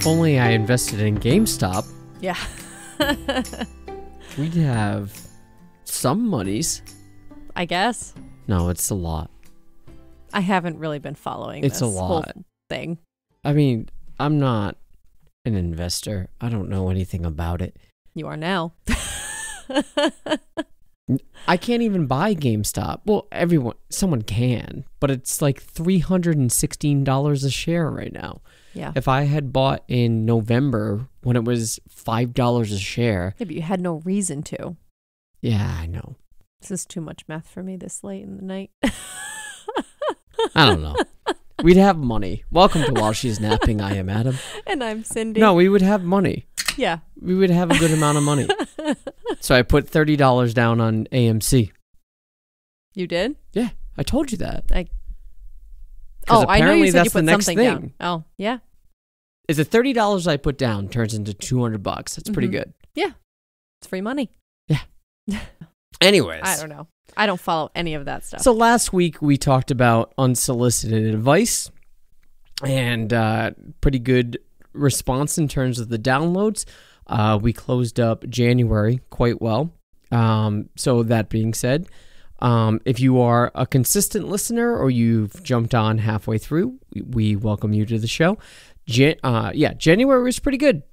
only I invested in GameStop, Yeah. we'd have some monies. I guess. No, it's a lot. I haven't really been following It's a this whole lot. thing. I mean, I'm not an investor. I don't know anything about it. You are now. I can't even buy GameStop. Well, someone can, but it's like $316 a share right now. Yeah. If I had bought in November when it was $5 a share. Yeah, but you had no reason to. Yeah, I know. This is too much math for me this late in the night. I don't know. We'd have money. Welcome to While She's Napping. I am Adam. And I'm Cindy. No, we would have money. Yeah. We would have a good amount of money. So I put $30 down on AMC. You did? Yeah, I told you that. I know you said you put next something thing. down. Oh, yeah. Is the $30 I put down turns into $200. That's pretty good. Yeah. It's free money. Yeah. Anyways. I don't know. I don't follow any of that stuff. So last week we talked about unsolicited advice and pretty good response in terms of the downloads. We closed up January quite well. So that being said, if you are a consistent listener or you've jumped on halfway through, we welcome you to the show. January was pretty good.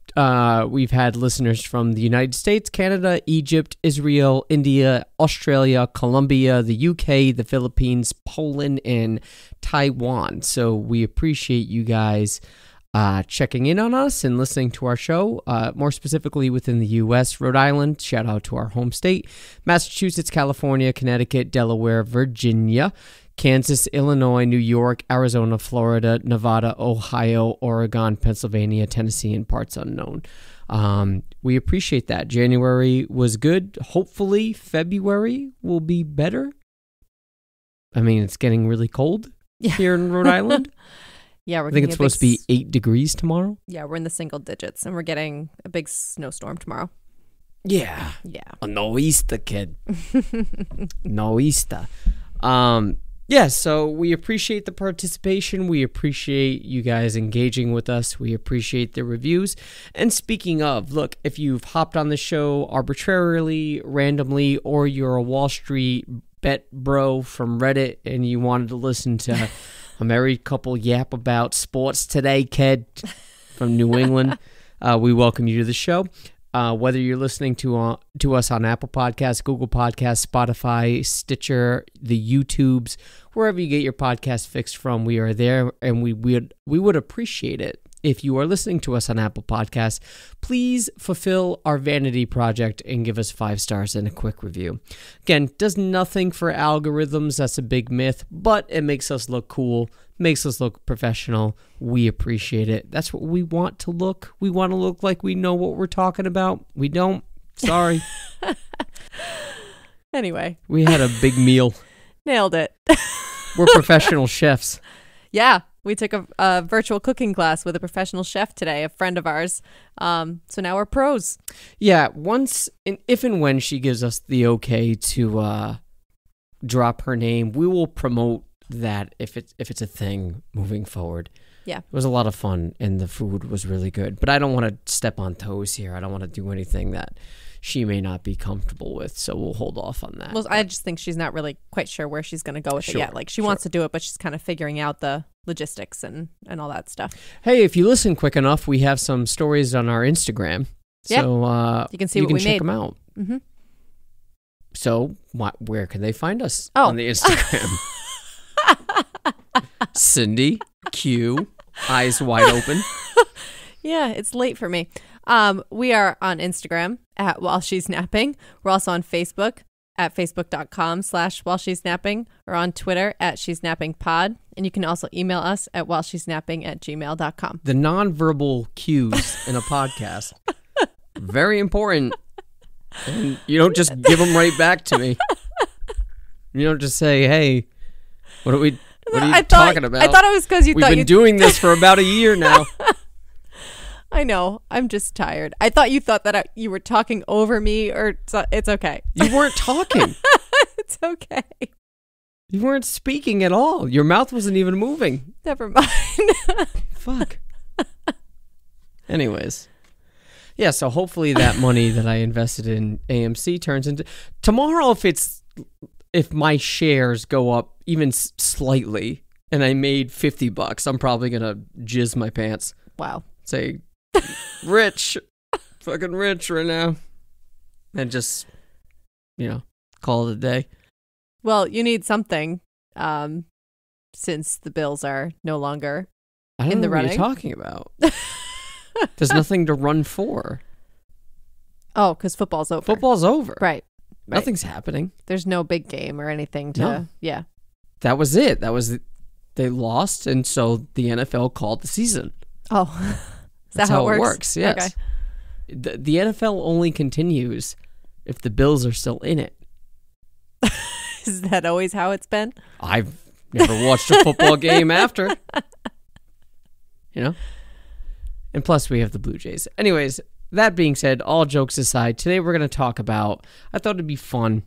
We've had listeners from the United States, Canada, Egypt, Israel, India, Australia, Colombia, the UK, the Philippines, Poland, and Taiwan. So we appreciate you guys checking in on us and listening to our show, more specifically within the U.S., Rhode Island, shout out to our home state, Massachusetts, California, Connecticut, Delaware, Virginia, Kansas, Illinois, New York, Arizona, Florida, Nevada, Ohio, Oregon, Pennsylvania, Tennessee, and parts unknown. We appreciate that. January was good. Hopefully, February will be better. I mean, it's getting really cold here in Rhode Island. Yeah, I think it's supposed to be 8 degrees tomorrow. Yeah, we're in the single digits, and we're getting a big snowstorm tomorrow. Yeah. Yeah. A noista, kid. Noista. Yeah, so we appreciate the participation. We appreciate you guys engaging with us. We appreciate the reviews. And speaking of, look, if you've hopped on the show arbitrarily, randomly, or you're a Wall Street bet bro from Reddit and you wanted to listen to a married couple yap about sports today, kid, from New England, we welcome you to the show. Whether you're listening to us on Apple Podcasts, Google Podcasts, Spotify, Stitcher, the YouTubes, wherever you get your podcast fixed from, we are there, and we would appreciate it if you are listening to us on Apple Podcasts. Please fulfill our vanity project and give us 5 stars and a quick review. Again, does nothing for algorithms. That's a big myth, but it makes us look cool, makes us look professional. We appreciate it. That's what we want to look. We want to look like we know what we're talking about. We don't. Sorry. Anyway. We had a big meal. Nailed it. We're professional chefs. Yeah. We took a virtual cooking class with a professional chef today, a friend of ours. So now we're pros. Yeah. If and when she gives us the okay to drop her name, we will promote that if it's a thing moving forward. Yeah. It was a lot of fun and the food was really good. But I don't want to step on toes here. I don't want to do anything that she may not be comfortable with. So we'll hold off on that. Well, I just think she's not really quite sure where she's going to go with it yet. Like she wants to do it, but she's kind of figuring out the logistics and all that stuff. Hey, if you listen quick enough, we have some stories on our Instagram. Yeah. So you can see what we check made. them out. Mm-hmm. So where can they find us on the Instagram? Cindy Q, eyes wide open. Yeah, it's late for me. We are on Instagram at While She's Napping. We're also on Facebook at facebook.com/While She's Napping, or on Twitter at She's Napping Pod. And you can also email us at whileshe'snapping@gmail.com. The nonverbal cues in a podcast, very important. And you don't just give them right back to me. You don't just say, "Hey, what are you talking about?" I thought it was because We've been doing this for about a year now. I know. I'm just tired. I thought you thought that you were talking over me, or it's okay. You weren't talking. It's okay. You weren't speaking at all. Your mouth wasn't even moving. Never mind. Fuck. Anyways. Yeah, so hopefully that money that I invested in AMC turns into tomorrow. If my shares go up even slightly and I made $50, I'm probably gonna jizz my pants. Wow. Say, rich, fucking rich right now, and just call it a day. Well, you need something, since the Bills are no longer in the running. What you're talking about. There's nothing to run for. Oh, because football's over. Football's over. Right. Nothing's happening. There's no big game or anything to. No. Yeah. That was it. They lost, and so the NFL called the season. Oh, That's how it works. Yes. Okay. The NFL only continues if the Bills are still in it. Is that always how it's been? I've never watched a football game after. And plus, we have the Blue Jays. Anyways, that being said, all jokes aside, today we're going to talk about, I thought it'd be fun,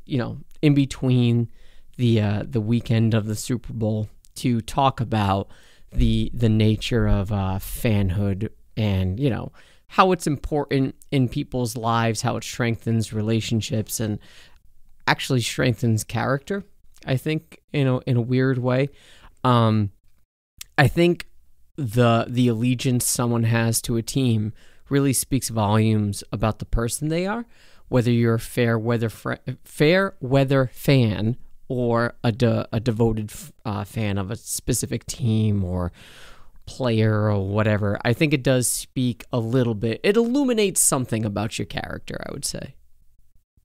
in between the weekend of the Super Bowl to talk about the nature of fanhood and, how it's important in people's lives, how it strengthens relationships and actually strengthens character, I think, in a weird way. I think the allegiance someone has to a team really speaks volumes about the person they are, whether you're a fair weather fan or a devoted fan of a specific team or player or whatever. I think it does speak a little bit. It illuminates something about your character, I would say.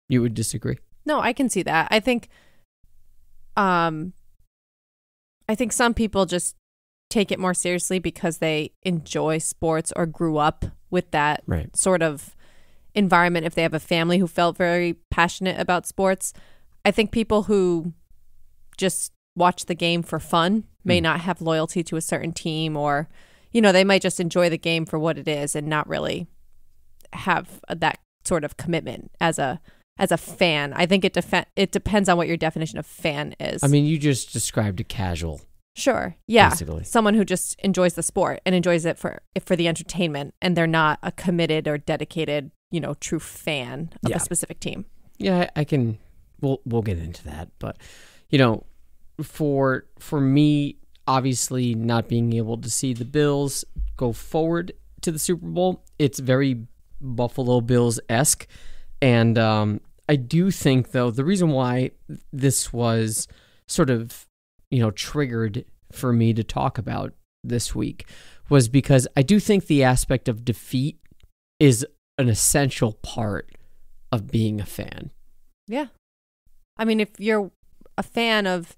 You would disagree? No, I can see that. I think some people just take it more seriously because they enjoy sports or grew up with that sort of environment. If they have a family who felt very passionate about sports, I think people who just watch the game for fun may not have loyalty to a certain team, or, they might just enjoy the game for what it is and not really have that sort of commitment as a fan. I think it depends on what your definition of fan is. I mean, you just described a casual. Sure. Yeah. Basically. Someone who just enjoys the sport and enjoys it for the entertainment, and they're not a committed or dedicated, true fan of a specific team. Yeah, I can. We'll get into that, but for me, obviously not being able to see the Bills go forward to the Super Bowl, it's very Buffalo Bills-esque, and I do think, though, the reason why this was sort of triggered for me to talk about this week was because I do think the aspect of defeat is an essential part of being a fan. Yeah. I mean, if you're a fan of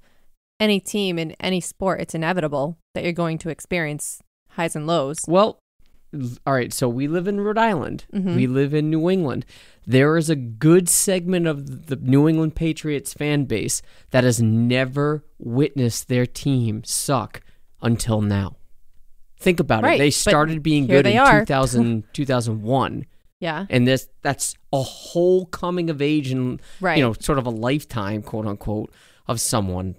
any team in any sport, it's inevitable that you're going to experience highs and lows. Well, all right, so we live in Rhode Island. Mm-hmm. We live in New England. There is a good segment of the New England Patriots fan base that has never witnessed their team suck until now. Think about it. They started being good in 2001. Yeah. And that's a whole coming of age and, sort of a lifetime, quote unquote, of someone.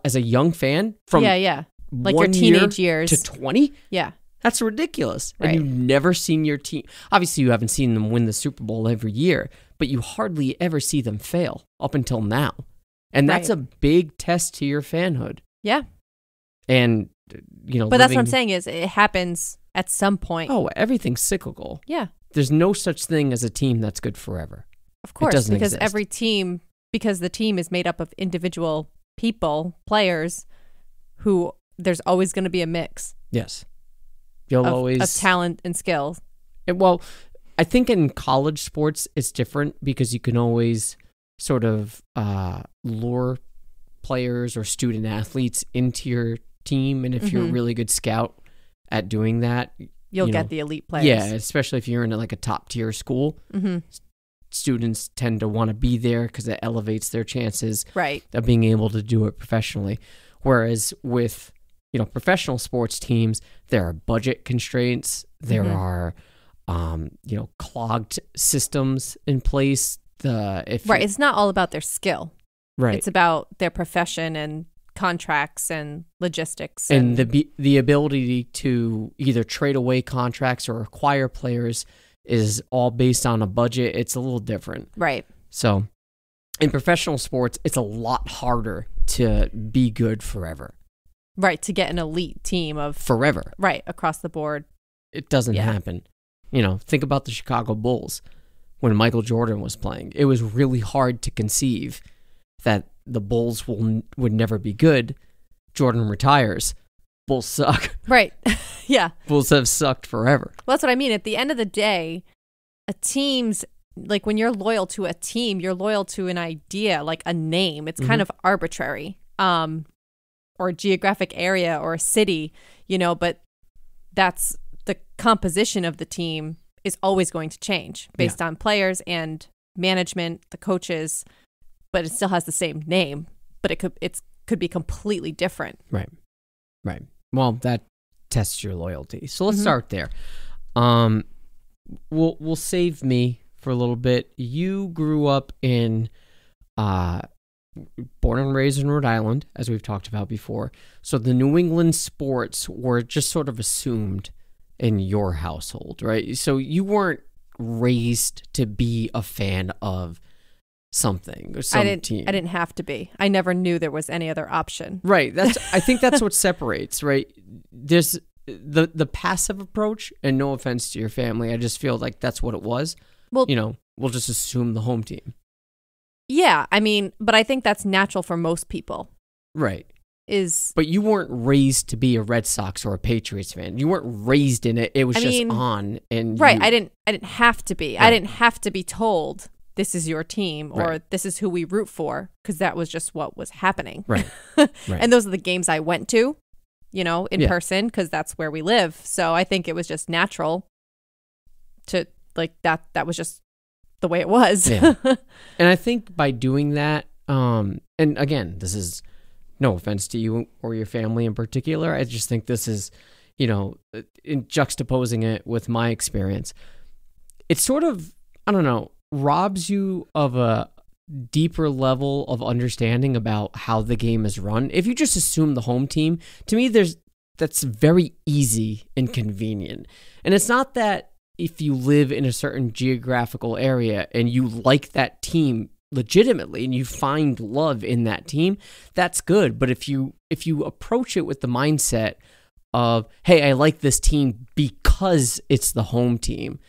As a young fan from like your teenage years to 20? Yeah. That's ridiculous. Right. And you've never seen your team. Obviously, you haven't seen them win the Super Bowl every year, but you hardly ever see them fail up until now. And that's a big test to your fanhood. Yeah. And, but that's what I'm saying is it happens at some point. Oh, everything's cyclical. Yeah. There's no such thing as a team that's good forever. Of course, because exist. Because the team is made up of individual people, players, who there's always going to be a mix. Yes. Of talent and skills. Well, I think in college sports it's different because you can always sort of lure players or student athletes into your team, and if you're a really good scout at doing that, you'll get the elite players. Yeah, especially if you're in like a top tier school. Mm-hmm. Students tend to want to be there because it elevates their chances of being able to do it professionally. Whereas with professional sports teams, there are budget constraints. There are, clogged systems in place. It's not all about their skill. Right. It's about their profession and contracts and logistics. And the ability to either trade away contracts or acquire players is all based on a budget. It's a little different. Right. So in professional sports, it's a lot harder to be good forever. Right, to get an elite team of... Forever. Right, across the board. It doesn't happen. Think about the Chicago Bulls when Michael Jordan was playing. It was really hard to conceive that the Bulls would never be good. Jordan retires. Bulls suck. Right, yeah. Bulls have sucked forever. Well, that's what I mean. At the end of the day, a team's... Like, when you're loyal to a team, you're loyal to an idea, like a name. It's kind of arbitrary. Or a geographic area or a city, but that's the composition of the team is always going to change based on players and management, the coaches, but it still has the same name, but it could be completely different. Right. Well, that tests your loyalty. So let's start there. We'll save me for a little bit. You grew up in born and raised in Rhode Island, as we've talked about before. So the New England sports were just sort of assumed in your household, right? So you weren't raised to be a fan of something or some team. I didn't have to be. I never knew there was any other option. Right. I think that's what separates, right? There's the passive approach, and no offense to your family, I just feel like that's what it was. Well, we'll just assume the home team. Yeah, I mean, but I think that's natural for most people. Right. But you weren't raised to be a Red Sox or a Patriots fan. You weren't raised in it. It was on. And right. I didn't have to be. Right. I didn't have to be told this is your team or this is who we root for, because that was just what was happening. Right. And those are the games I went to, in person, because that's where we live. So I think it was just natural to like that. That was just the way it was. Yeah. And I think by doing that, and again, this is no offense to you or your family in particular, I just think this is, in juxtaposing it with my experience, it sort of, I don't know, robs you of a deeper level of understanding about how the game is run. If you just assume the home team, to me, that's very easy and convenient. And it's not that if you live in a certain geographical area and you like that team legitimately and you find love in that team, that's good. But if you approach it with the mindset of, hey, I like this team because it's the home team,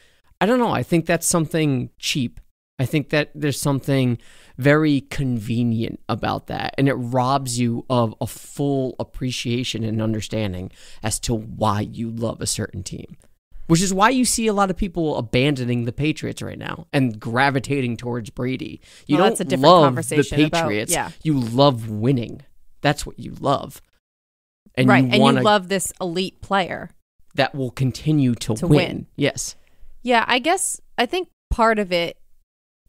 I don't know. I think that's something cheap. I think that there's something very convenient about that, and it robs you of a full appreciation and understanding as to why you love a certain team. Which is why you see a lot of people abandoning the Patriots right now and gravitating towards Brady. You don't love the Patriots. You love winning. That's what you love. And you love this elite player that will continue to win. Yes. Yeah, I think part of it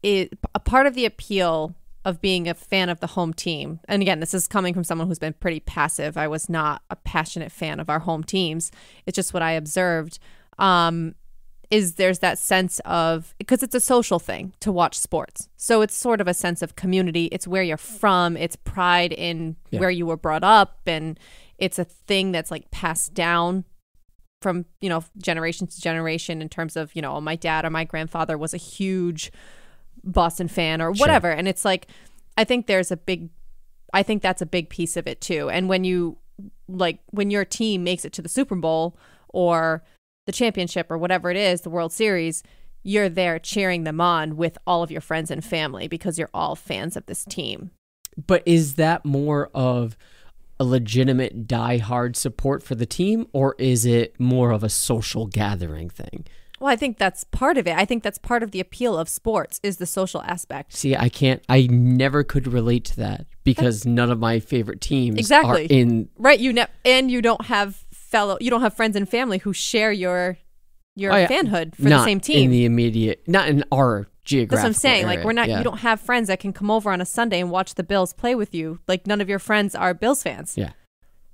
is a part of the appeal of being a fan of the home team. And again, this is coming from someone who's been pretty passive. I was not a passionate fan of our home teams. It's just what I observed. Is there's that sense of, because it's a social thing to watch sports. So it's sort of a sense of community. It's where you're from. It's pride in where you were brought up. And it's a thing that's like passed down from, generation to generation in terms of, my dad or my grandfather was a huge Boston fan or whatever. Sure. And it's like, I think that's a big piece of it too. And when your team makes it to the Super Bowl or the championship or whatever it is, the World Series, you're there cheering them on with all of your friends and family because you're all fans of this team. But is that more of a legitimate diehard support for the team, or is it more of a social gathering thing? Well, I think that's part of it. I think that's part of the appeal of sports is the social aspect. See, I never could relate to that because none of my favorite teams are in... Right, and you don't have friends and family who share your fanhood for the same team. In the immediate, not in our geographical That's what I'm saying. area. Like, we're not. You don't have friends that can come over on a Sunday and watch the Bills play with you. Like, none of your friends are Bills fans. Yeah.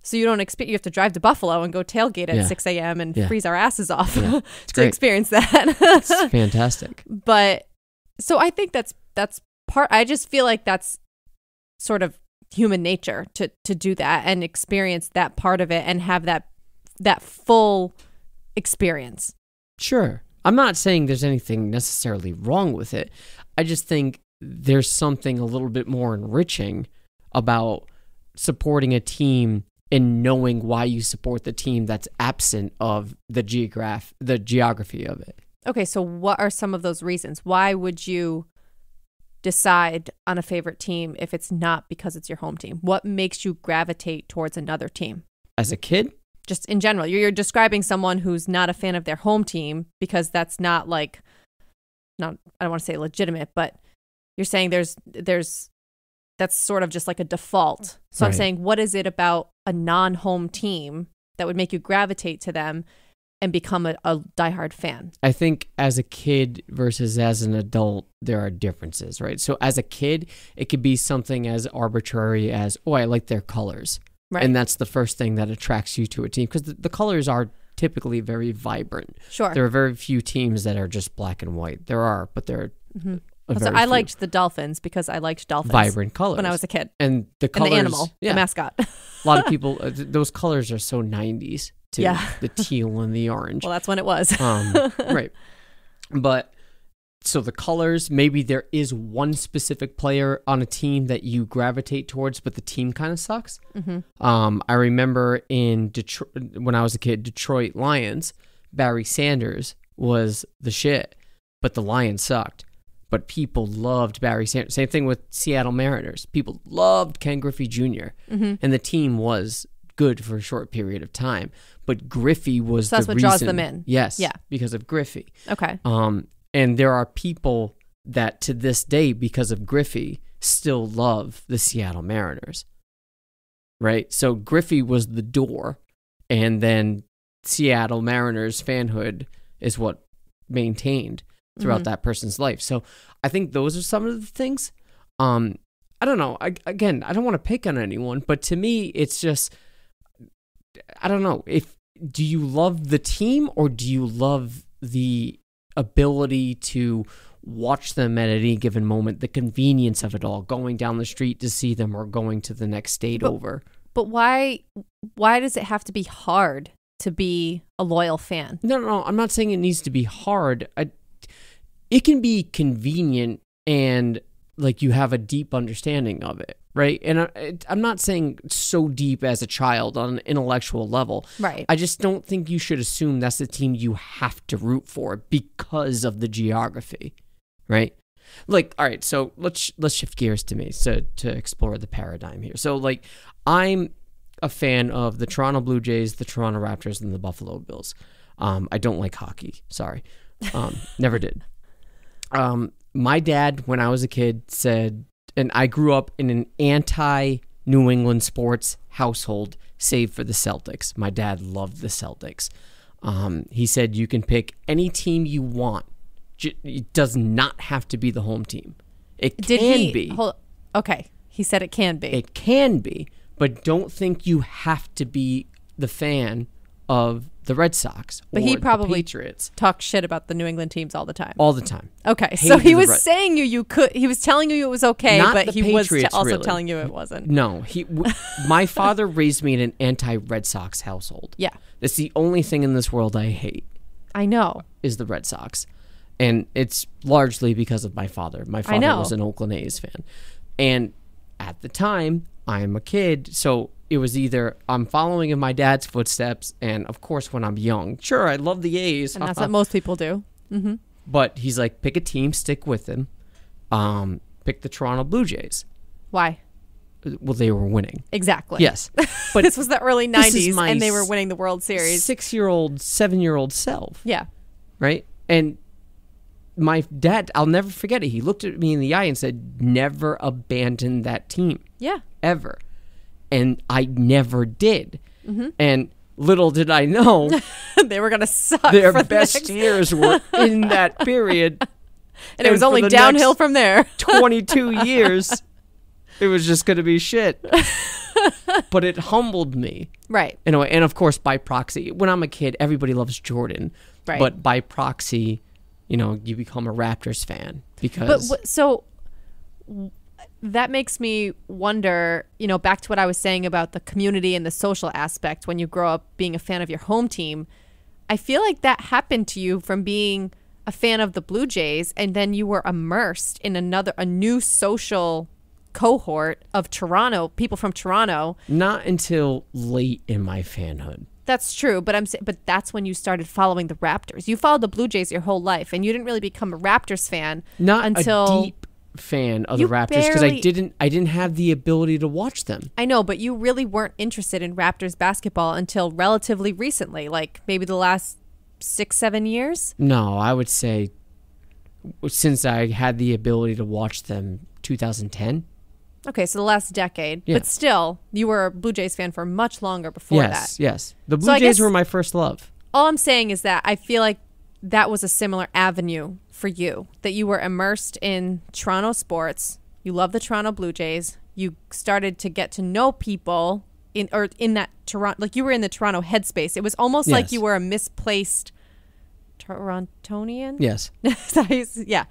So you don't expect you have to drive to Buffalo and go tailgate at 6 a.m. and freeze our asses off to experience that. It's fantastic. But so I think that's part. I just feel like that's sort of human nature to do that and experience that part of it and have that full experience. Sure. I'm not saying there's anything necessarily wrong with it. I just think there's something a little bit more enriching about supporting a team and knowing why you support the team that's absent of the geography of it. Okay, so what are some of those reasons? Why would you decide on a favorite team if it's not because it's your home team? What makes you gravitate towards another team? As a kid? Just in general. You're describing someone who's not a fan of their home team because that's not like, I don't want to say legitimate, but you're saying there's that's sort of just like a default. So I'm saying, what is it about a non-home team that would make you gravitate to them and become a diehard fan? I think as a kid versus as an adult, there are differences, right? So as a kid, it could be something as arbitrary as, oh, I like their colors. Right. And that's the first thing that attracts you to a team because the colors are typically very vibrant. Sure. There are very few teams that are just black and white. There are, but there are so I liked the Dolphins because I liked dolphins. Vibrant colors. When I was a kid. And the colors. And the animal, the mascot. A lot of people, those colors are so 90s too. Yeah. The teal and the orange. Well, that's when it was. Right. But so the colors, maybe there is one specific player on a team that you gravitate towards, but the team kind of sucks. I remember in Detroit, when I was a kid, Detroit Lions, Barry Sanders was the shit, but the Lions sucked. But people loved Barry Sanders. Same thing with Seattle Mariners. People loved Ken Griffey Jr. And the team was good for a short period of time. But Griffey was the reason. That's what draws them in. Yes. Yeah. Because of Griffey. Okay. And there are people that to this day, because of Griffey, still love the Seattle Mariners. Right? So Griffey was the door. And then Seattle Mariners fanhood is what maintained throughout that person's life. So I think those are some of the things. I don't know. I don't want to pick on anyone, but to me, it's just, I don't know. Do you love the team or do you love the ability to watch them at any given moment, the convenience of it all, going down the street to see them or going to the next state over? But why does it have to be hard to be a loyal fan? No. I'm not saying it needs to be hard. It can be convenient and like you have a deep understanding of it, right? And I'm not saying so deep as a child on an intellectual level. Right. I just don't think you should assume that's the team you have to root for because of the geography, right? Like, all right, so let's shift gears to me to explore the paradigm here. So like I'm a fan of the Toronto Blue Jays, the Toronto Raptors, and the Buffalo Bills. I don't like hockey. Sorry. Never did. My dad, when I was a kid, said, and I grew up in an anti-New England sports household, save for the Celtics. My dad loved the Celtics. He said, you can pick any team you want. It does not have to be the home team. It can be. Okay. He said it can be. It can be, but don't think you have to be the fan of the Red Sox but or he probably the Patriots. Talks shit about the New England teams all the time. All the time. Okay, so he was saying you could. He was telling you it was okay, Not but the he was Patriots, also really. telling you it wasn't. No, my father raised me in an anti-Red Sox household. Yeah, that's the only thing in this world I hate. I know is the Red Sox, and it's largely because of my father. My father was an Oakland A's fan, and at the time I'm a kid, so. It was either I'm following in my dad's footsteps, and of course, when I'm young, sure, I love the A's. And that's what most people do. Mm-hmm. But he's like, pick a team, stick with them. Pick the Toronto Blue Jays. Why? Well, they were winning. Exactly. Yes. But this was the early 90s, and they were winning the World Series. 6-year-old, 7-year-old self. Yeah. Right? And my dad, I'll never forget it. He looked at me in the eye and said, never abandon that team. Yeah. Ever. And I never did. Mm-hmm. And little did I know they were going to suck. Their best years were in that period. And it was only downhill from there. 22 years, it was just going to be shit. But it humbled me. Right. Anyway, and of course, by proxy, when I'm a kid, everybody loves Jordan. Right. But by proxy, you become a Raptors fan because... But so... that makes me wonder, back to what I was saying about the community and the social aspect when you grow up being a fan of your home team. I feel like that happened to you from being a fan of the Blue Jays, and then you were immersed in a new social cohort of people from Toronto. Not until late in my fanhood. That's true, but that's when you started following the Raptors. You followed the Blue Jays your whole life, and you didn't really become a Raptors fan until a deep fan of the Raptors, because I didn't have the ability to watch them. I know, but you really weren't interested in Raptors basketball until relatively recently, like maybe the last 6-7 years. No, I would say since I had the ability to watch them 2010. Okay, so the last decade. Yeah. But still, you were a Blue Jays fan for much longer before that. Yes. The Blue Jays were my first love. All I'm saying is that I feel like that was a similar avenue for you, that you were immersed in Toronto sports. You love the Toronto Blue Jays. You started to get to know people in that Toronto, like you were in the Toronto headspace. It was almost like you were a misplaced Torontonian. Yes. Yeah.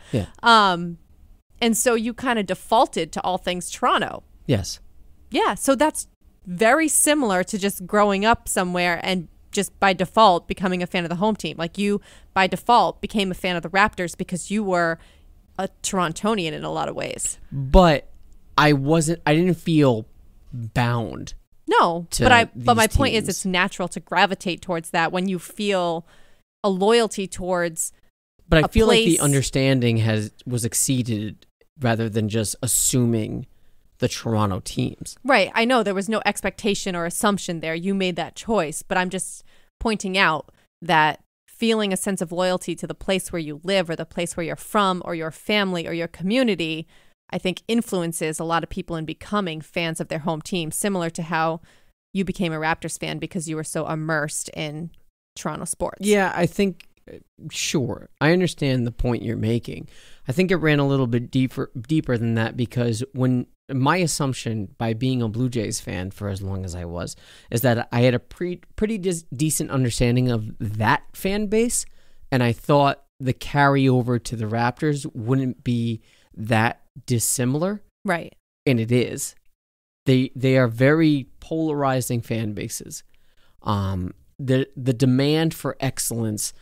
And so you kind of defaulted to all things Toronto. Yes. Yeah. So that's very similar to just growing up somewhere and just by default becoming a fan of the home team. Like you, by default, became a fan of the Raptors because you were a Torontonian in a lot of ways. But I didn't feel bound. No, but my point is it's natural to gravitate towards that when you feel a loyalty towards. But I feel like the understanding was exceeded rather than just assuming the Toronto teams. Right. I know there was no expectation or assumption there. You made that choice. But I'm just pointing out that feeling a sense of loyalty to the place where you live or the place where you're from or your family or your community, I think influences a lot of people in becoming fans of their home team, similar to how you became a Raptors fan because you were so immersed in Toronto sports. Yeah, I think... Sure, I understand the point you're making. I think it ran a little bit deeper than that, because when my assumption by being a Blue Jays fan for as long as I was is that I had a pretty decent understanding of that fan base, and I thought the carryover to the Raptors wouldn't be that dissimilar. Right. And it is. They are very polarizing fan bases. The demand for excellence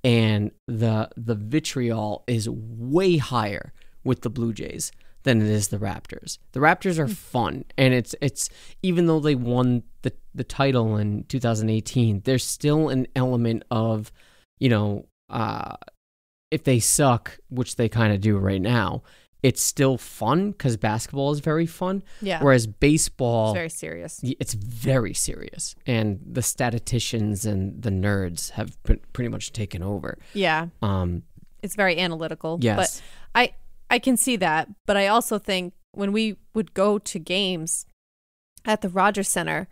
and the vitriol is way higher with the Blue Jays than it is the Raptors. The Raptors are fun, and it's even though they won the title in 2018, there's still an element of, if they suck, which they kind of do right now, it's still fun because basketball is very fun. Yeah. Whereas baseball... It's very serious. It's very serious. And the statisticians and the nerds have pretty much taken over. Yeah. It's very analytical. Yes. But I can see that. But I also think when we would go to games at the Rogers Center,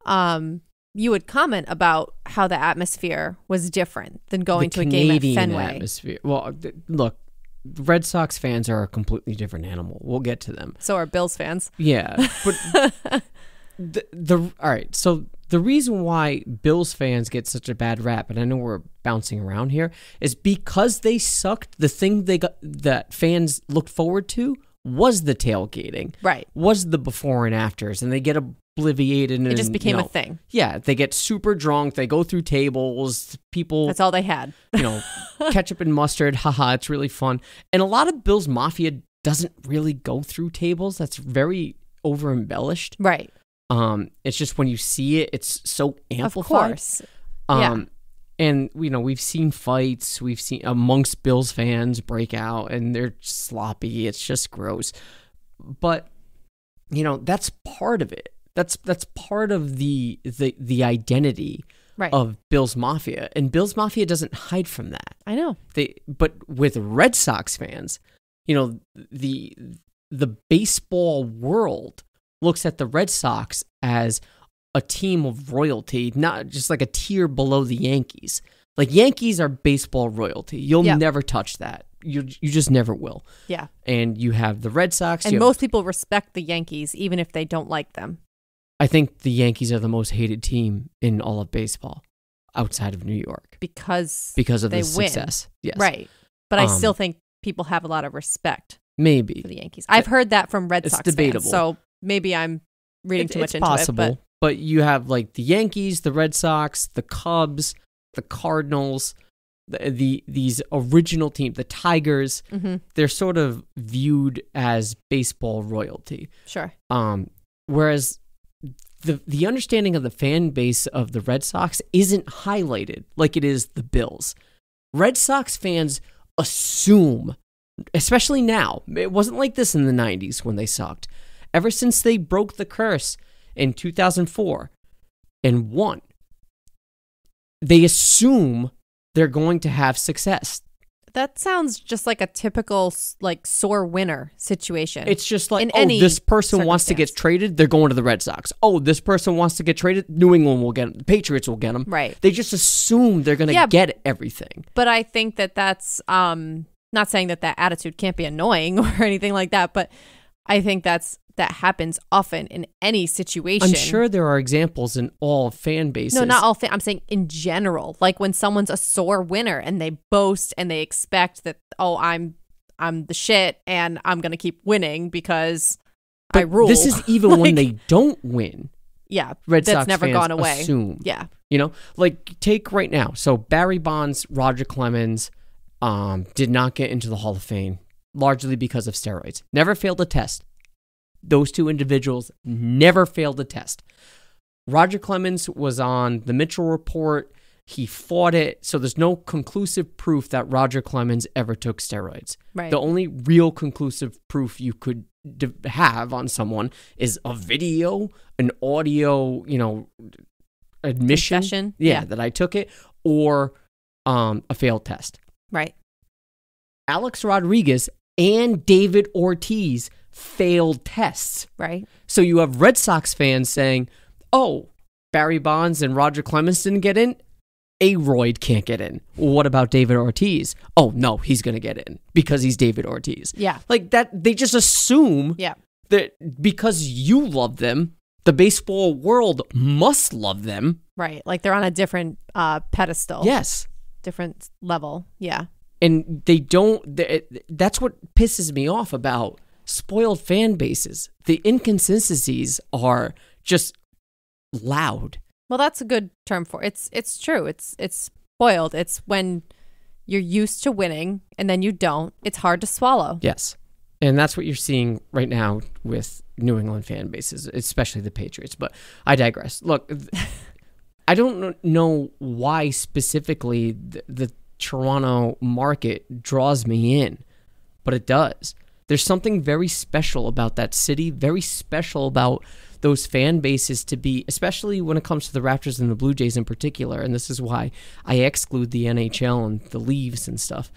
you would comment about how the atmosphere was different than going to a game at Fenway. Atmosphere. Well, look, Red Sox fans are a completely different animal. We'll get to them. So are Bills fans. Yeah, but all right. So the reason why Bills fans get such a bad rap, and I know we're bouncing around here, is because they sucked. The thing that fans looked forward to was the tailgating, right? Was the before and afters, and they get obliviated. It just became a thing. Yeah, they get super drunk. They go through tables. People. That's all they had. Ketchup and mustard. Haha, it's really fun. And a lot of Bills Mafia doesn't really go through tables. That's very over embellished. Right. It's just when you see it, it's so amplified. Of course. Yeah. And we've seen fights. We've seen amongst Bills fans break out, and they're sloppy. It's just gross. But that's part of it. That's part of the identity of Bills Mafia, and Bills Mafia doesn't hide from that. I know. But with Red Sox fans, the baseball world looks at the Red Sox as a team of royalty, not just like a tier below the Yankees. Like, Yankees are baseball royalty. You'll never touch that. You just never will. Yeah. And you have the Red Sox. And most people respect the Yankees, even if they don't like them. I think the Yankees are the most hated team in all of baseball outside of New York. Because of they the success. Win. Yes. Right. But I still think people have a lot of respect Maybe. for the Yankees. I've heard that from Red It's Sox debatable. fans, so maybe I'm reading too much It's into possible, it. but you have like the Yankees, the Red Sox, the Cubs, the Cardinals, these original teams, the Tigers. They're sort of viewed as baseball royalty. Sure. Whereas the understanding of the fan base of the Red Sox isn't highlighted like it is the Bills. Red Sox fans assume, especially now, it wasn't like this in the 90s when they sucked. Ever since they broke the curse in 2004 and won, they assume they're going to have success. That sounds just like a typical like sore winner situation. It's just like, this person wants to get traded, they're going to the Red Sox. Oh, this person wants to get traded, New England will get them. The Patriots will get them. Right. They just assume they're going to get everything. But I think that's not saying that attitude can't be annoying or anything like that, but I think that happens often in any situation. I'm sure there are examples in all fan bases. No, not all. I'm saying in general, like when someone's a sore winner and they boast and they expect that, oh, I'm the shit and I'm gonna keep winning because I rule. This is even when they don't win. Yeah, Red that's Sox never fans gone away. Assume, yeah, like take right now. So Barry Bonds, Roger Clemens, did not get into the Hall of Fame largely because of steroids. Never failed a test. Those two individuals never failed a test. Roger Clemens was on the Mitchell Report. He fought it. So there's no conclusive proof that Roger Clemens ever took steroids. Right. The only real conclusive proof you could have on someone is a video, an audio, admission. Confession. Yeah, that I took it, or a failed test. Right. Alex Rodriguez and David Ortiz failed tests. Right. So you have Red Sox fans saying, oh, Barry Bonds and Roger Clemens didn't get in. A-Royd can't get in. Well, what about David Ortiz? Oh, no, he's going to get in because he's David Ortiz. Yeah. Like that, they just assume that because you love them, the baseball world must love them. Right. Like they're on a different pedestal. Yes. Different level. Yeah. And they don't, that's what pisses me off about spoiled fan bases. The inconsistencies are just loud. Well, that's a good term for it. It's true. It's spoiled. It's when you're used to winning and then you don't. It's hard to swallow. Yes. And that's what you're seeing right now with New England fan bases, especially the Patriots. But I digress. Look, I don't know why specifically the Toronto market draws me in, but it does. There's something very special about that city, very special about those fan bases to be, especially when it comes to the Raptors and the Blue Jays in particular, and this is why I exclude the NHL and the Leafs and stuff.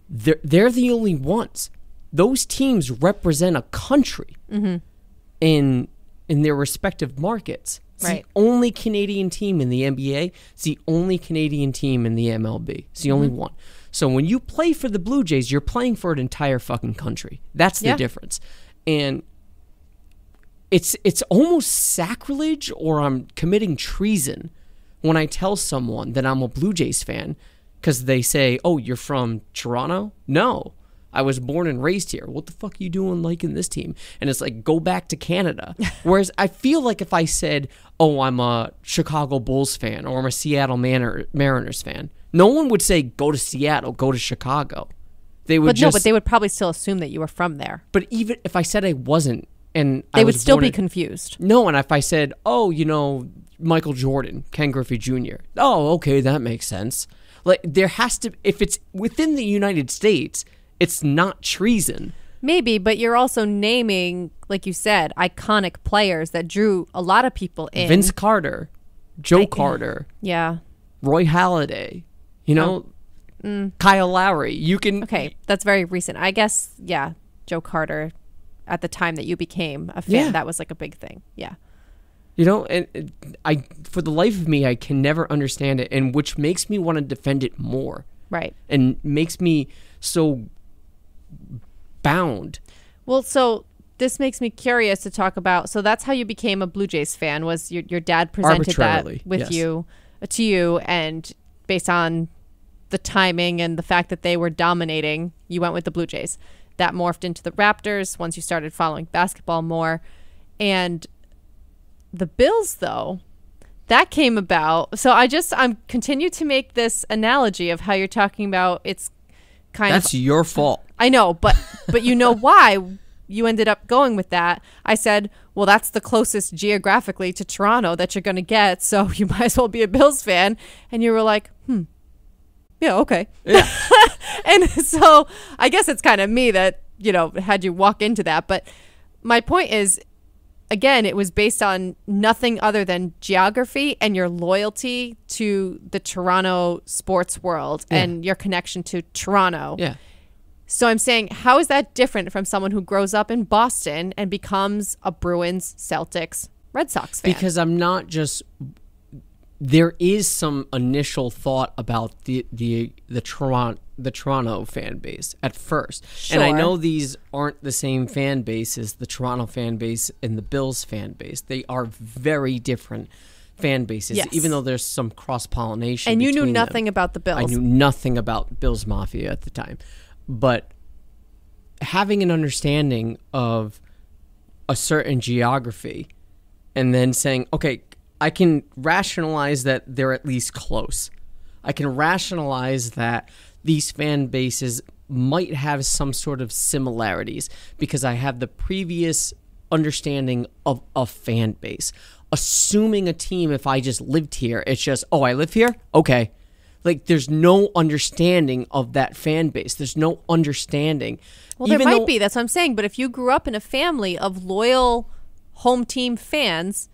They're the only ones. Those teams represent a country in their respective markets. It's the only Canadian team in the NBA. It's the only Canadian team in the MLB. It's the only one. So when you play for the Blue Jays, you're playing for an entire fucking country. That's the difference. And it's almost sacrilege, or I'm committing treason when I tell someone that I'm a Blue Jays fan because they say, oh, you're from Toronto? No, I was born and raised here. What the fuck are you doing liking this team? And it's like, go back to Canada. Whereas I feel like if I said, oh, I'm a Chicago Bulls fan or I'm a Seattle Mariners fan, no one would say, go to Seattle, go to Chicago. They would but they would probably still assume that you were from there. But even if I said I wasn't, and they would still be confused. No, and if I said, oh, Michael Jordan, Ken Griffey Jr., oh, okay, that makes sense. Like, there has to, if it's within the United States, it's not treason. Maybe, but you're also naming, like you said, iconic players that drew a lot of people in. Vince Carter, Joe Carter. Yeah. Roy Halladay. Kyle Lowry. You can... Okay, that's very recent. I guess, yeah, Joe Carter, at the time that you became a fan, that was like a big thing. Yeah. And I, for the life of me, I can never understand it, and which makes me want to defend it more. Right. And makes me so bound. Well, so this makes me curious to talk about, so that's how you became a Blue Jays fan, was your dad presented that with to you, and based on the timing and the fact that they were dominating, you went with the Blue Jays. that morphed into the Raptors once you started following basketball more. And the Bills, though, that came about. So I'm continue to make this analogy of how you're talking about it's kind of... That's your fault. I know, but you know why you ended up going with that. I said, well, that's the closest geographically to Toronto that you're going to get, so you might as well be a Bills fan. And you were like, yeah, okay. Yeah. And so I guess it's kind of me that, had you walk into that. But my point is, again, it was based on nothing other than geography and your loyalty to the Toronto sports world and your connection to Toronto. Yeah. So I'm saying, how is that different from someone who grows up in Boston and becomes a Bruins, Celtics, Red Sox fan? Because I'm not just... There is some initial thought about the Toronto fan base at first. Sure. And I know these aren't the same fan base as the Toronto fan base and the Bills fan base. They are very different fan bases, yes. even though there's some cross-pollination. And you knew between nothing them. about the Bills. I knew nothing about Bills Mafia at the time. But having an understanding of a certain geography and then saying, okay, I can rationalize that they're at least close. I can rationalize that these fan bases might have some sort of similarities because I have the previous understanding of a fan base. Assuming a team, if I just lived here, it's just, oh, I live here? Okay. Like, there's no understanding of that fan base. There's no understanding. Well, there might be. That's what I'm saying. But if you grew up in a family of loyal home team fans,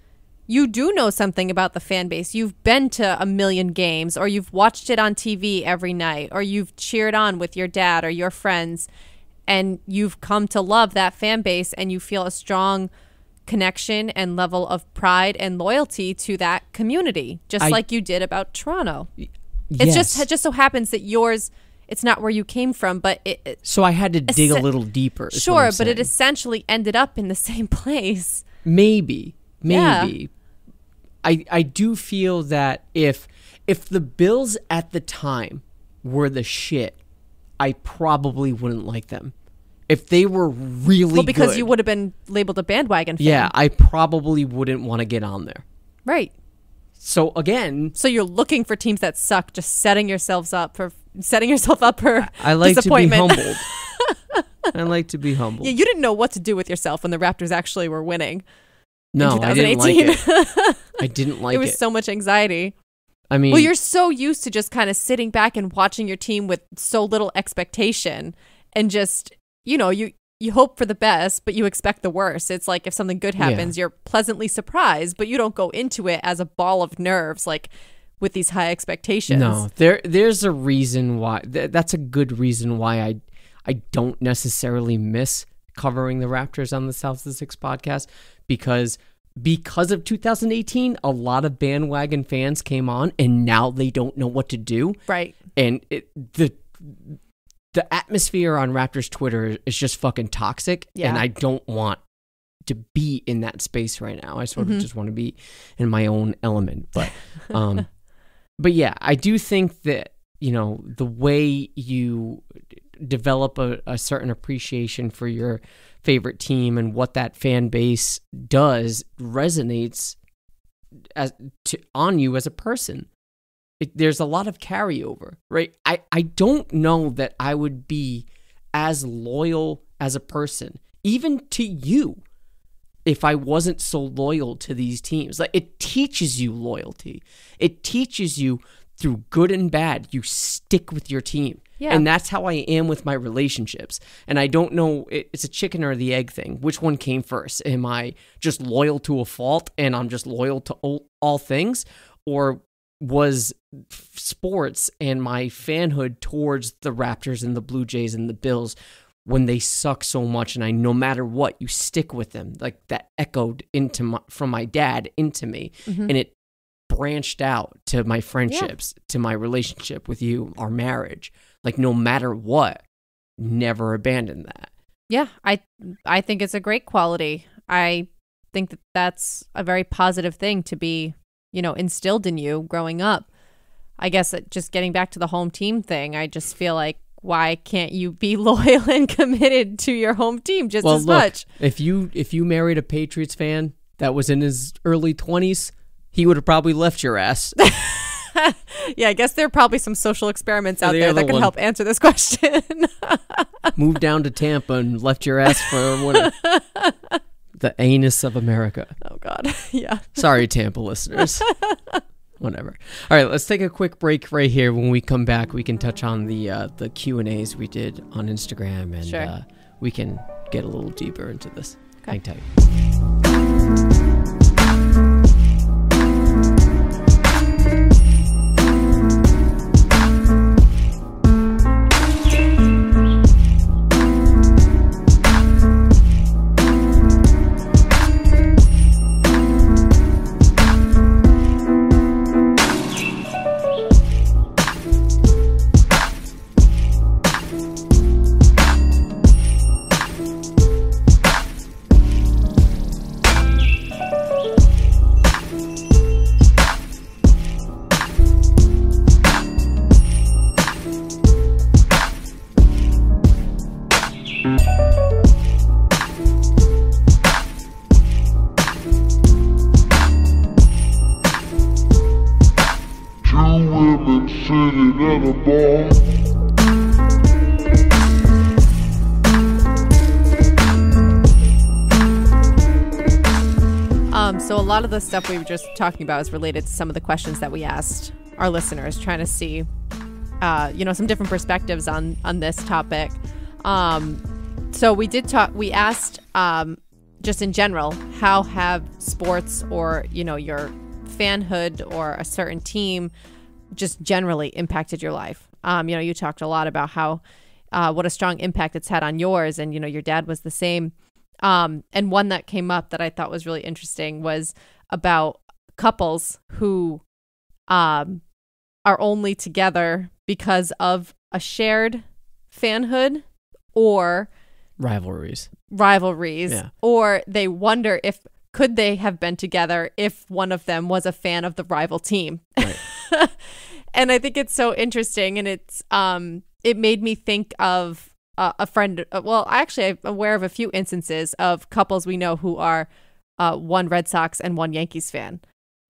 you do know something about the fan base. You've been to a million games, or you've watched it on TV every night, or you've cheered on with your dad or your friends, and you've come to love that fan base, and you feel a strong connection and level of pride and loyalty to that community, just like you did about Toronto. Yes. It just so happens that yours, it's not where you came from, but so I had to dig a little deeper. Sure, but it essentially ended up in the same place. Maybe. Yeah. I do feel that if the Bills at the time were the shit, I probably wouldn't like them. If they were really because good, you would have been labeled a bandwagon fan. Yeah, I probably wouldn't want to get on there. Right. So again, so you're looking for teams that suck, just setting yourself up for I like disappointment. To be humbled. I like to be humbled. Yeah, you didn't know what to do with yourself when the Raptors actually were winning. No, I didn't like it. I didn't like it. It was so much anxiety. I mean, well, you're so used to just kind of sitting back and watching your team with so little expectation, and just, you hope for the best, but you expect the worst. It's like if something good happens, you're pleasantly surprised, but you don't go into it as a ball of nerves, like with these high expectations. No, there's a reason why. That's a good reason why I don't necessarily miss covering the Raptors on the South of Six podcast, because of 2018, a lot of bandwagon fans came on, and now they don't know what to do. Right. And the atmosphere on Raptors Twitter is just fucking toxic, and I don't want to be in that space right now. I sort of just want to be in my own element. But but yeah, I do think that, the way you develop a certain appreciation for your favorite team and what that fan base does resonates on you as a person. There's a lot of carryover, right? I don't know that I would be as loyal as a person, even to you, if I wasn't so loyal to these teams. Like, it teaches you loyalty. It teaches you through good and bad, you stick with your team. Yeah. And that's how I am with my relationships. And I don't know, it's a chicken or the egg thing. Which one came first? Am I just loyal to a fault and I'm just loyal to all things? Or was sports and my fanhood towards the Raptors and the Blue Jays and the Bills, when they suck so much, and no matter what, you stick with them, like that echoed from my dad into me, and it branched out to my friendships, to my relationship with you, our marriage. Like, no matter what, never abandon that. Yeah, I think it's a great quality. I think that that's a very positive thing to be, instilled in you growing up. I guess just getting back to the home team thing, I just feel like why can't you be loyal and committed to your home team just as much? If you married a Patriots fan that was in his early 20s, he would have probably left your ass. Yeah, I guess there are probably some social experiments out there that can help answer this question. Moved down to Tampa and left your ass for the anus of America. Oh, God. Yeah. Sorry, Tampa listeners. Whatever. All right, let's take a quick break right here. When we come back, we can touch on the Q&As we did on Instagram, and we can get a little deeper into this. Okay. Hang tight. So a lot of the stuff we were just talking about is related to some of the questions that we asked our listeners, trying to see, some different perspectives on this topic. So we asked, just in general, how have sports or, your fanhood or a certain team just generally impacted your life? You talked a lot about how, what a strong impact it's had on yours, and, your dad was the same. And one that came up that I thought was really interesting was about couples who are only together because of a shared fanhood or rivalries, yeah. Or they wonder if could they have been together if one of them was a fan of the rival team. Right. And I think it's so interesting, and it's it made me think of a friend. Actually, I'm aware of a few instances of couples we know who are one Red Sox and one Yankees fan.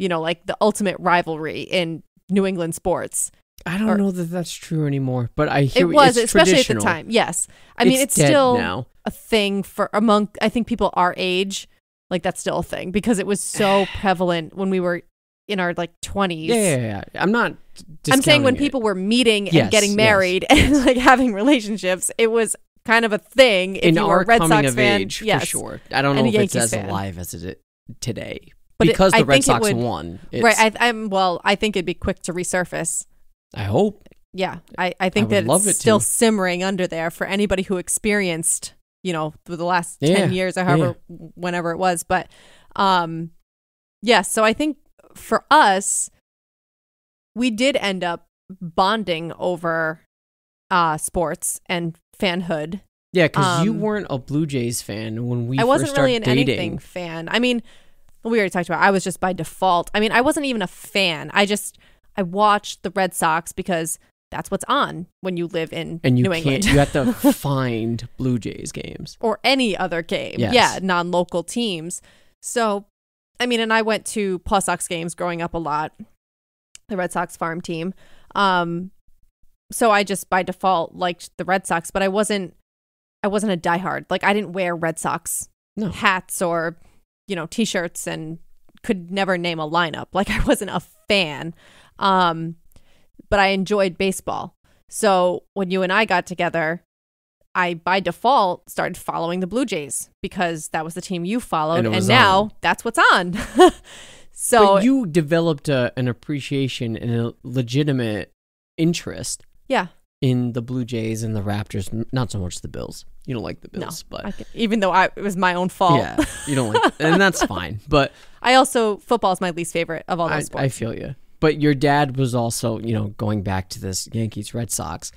Like the ultimate rivalry in New England sports. I don't know that that's true anymore, but I hear it was, it's especially at the time. Yes, I mean it's still now. A thing for among I think people our age. Like that's still a thing because it was so prevalent when we were in our 20s. Yeah. I'm saying when people were meeting and getting married and having relationships, it was kind of a thing. If in you our were a Red coming Sox of fan, age, for sure. I don't know if it's as alive as it is today, but because the Red Sox won. Right. I think it'd be quick to resurface. I hope. Yeah, I think that it's still simmering under there for anybody who experienced, the last 10 years or however, whenever it was. But, so I think for us, we did end up bonding over sports and fanhood. Yeah, because you weren't a Blue Jays fan when we I wasn't first started really an dating. anything fan. I mean, we already talked about I was just by default. I mean, I wasn't even a fan. I watched the Red Sox because that's what's on when you live in New England. You have to find Blue Jays games. Or any other game. Yes. Yeah, non-local teams. So, I mean, and I went to Paw Sox games growing up a lot, the Red Sox farm team. So I just by default liked the Red Sox, but I wasn't a diehard. I didn't wear Red Sox hats or, T-shirts and could never name a lineup. I wasn't a fan. But I enjoyed baseball. So when you and I got together, I, by default, started following the Blue Jays because that was the team you followed. And now that's what's on. So but you developed an appreciation and a legitimate interest in the Blue Jays and the Raptors, not so much the Bills. You don't like the Bills, but even though it was my own fault. Yeah, you don't like and that's fine. But football is my least favorite of all those sports. I feel you. But your dad was also, going back to this Yankees Red Sox.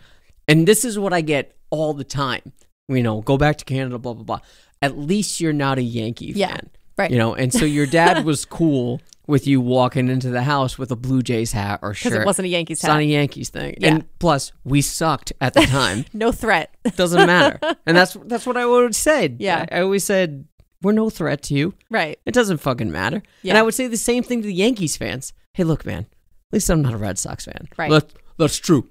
And this is what I get all the time. Go back to Canada, blah, blah, blah. At least you're not a Yankee fan. Right. And so your dad was cool with you walking into the house with a Blue Jays hat or shirt. Because it wasn't a Yankees It's not hat. a Yankees thing. Yeah. And plus, we sucked at the time. No threat. Doesn't matter. And that's what I always said. Yeah. I always said, we're no threat to you. Right. It doesn't fucking matter. Yeah. And I would say the same thing to the Yankees fans. Hey, look, man, at least I'm not a Red Sox fan. Right. That's true.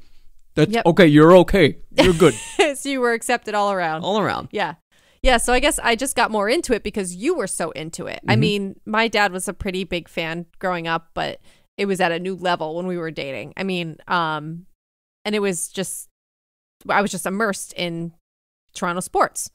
That's Yep. okay. You're okay. You're good. So you were accepted all around. All around. Yeah. Yeah. So I guess I just got more into it because you were so into it. I mean, my dad was a pretty big fan growing up, but it was at a new level when we were dating. I mean, and it was just, I was just immersed in Toronto sports.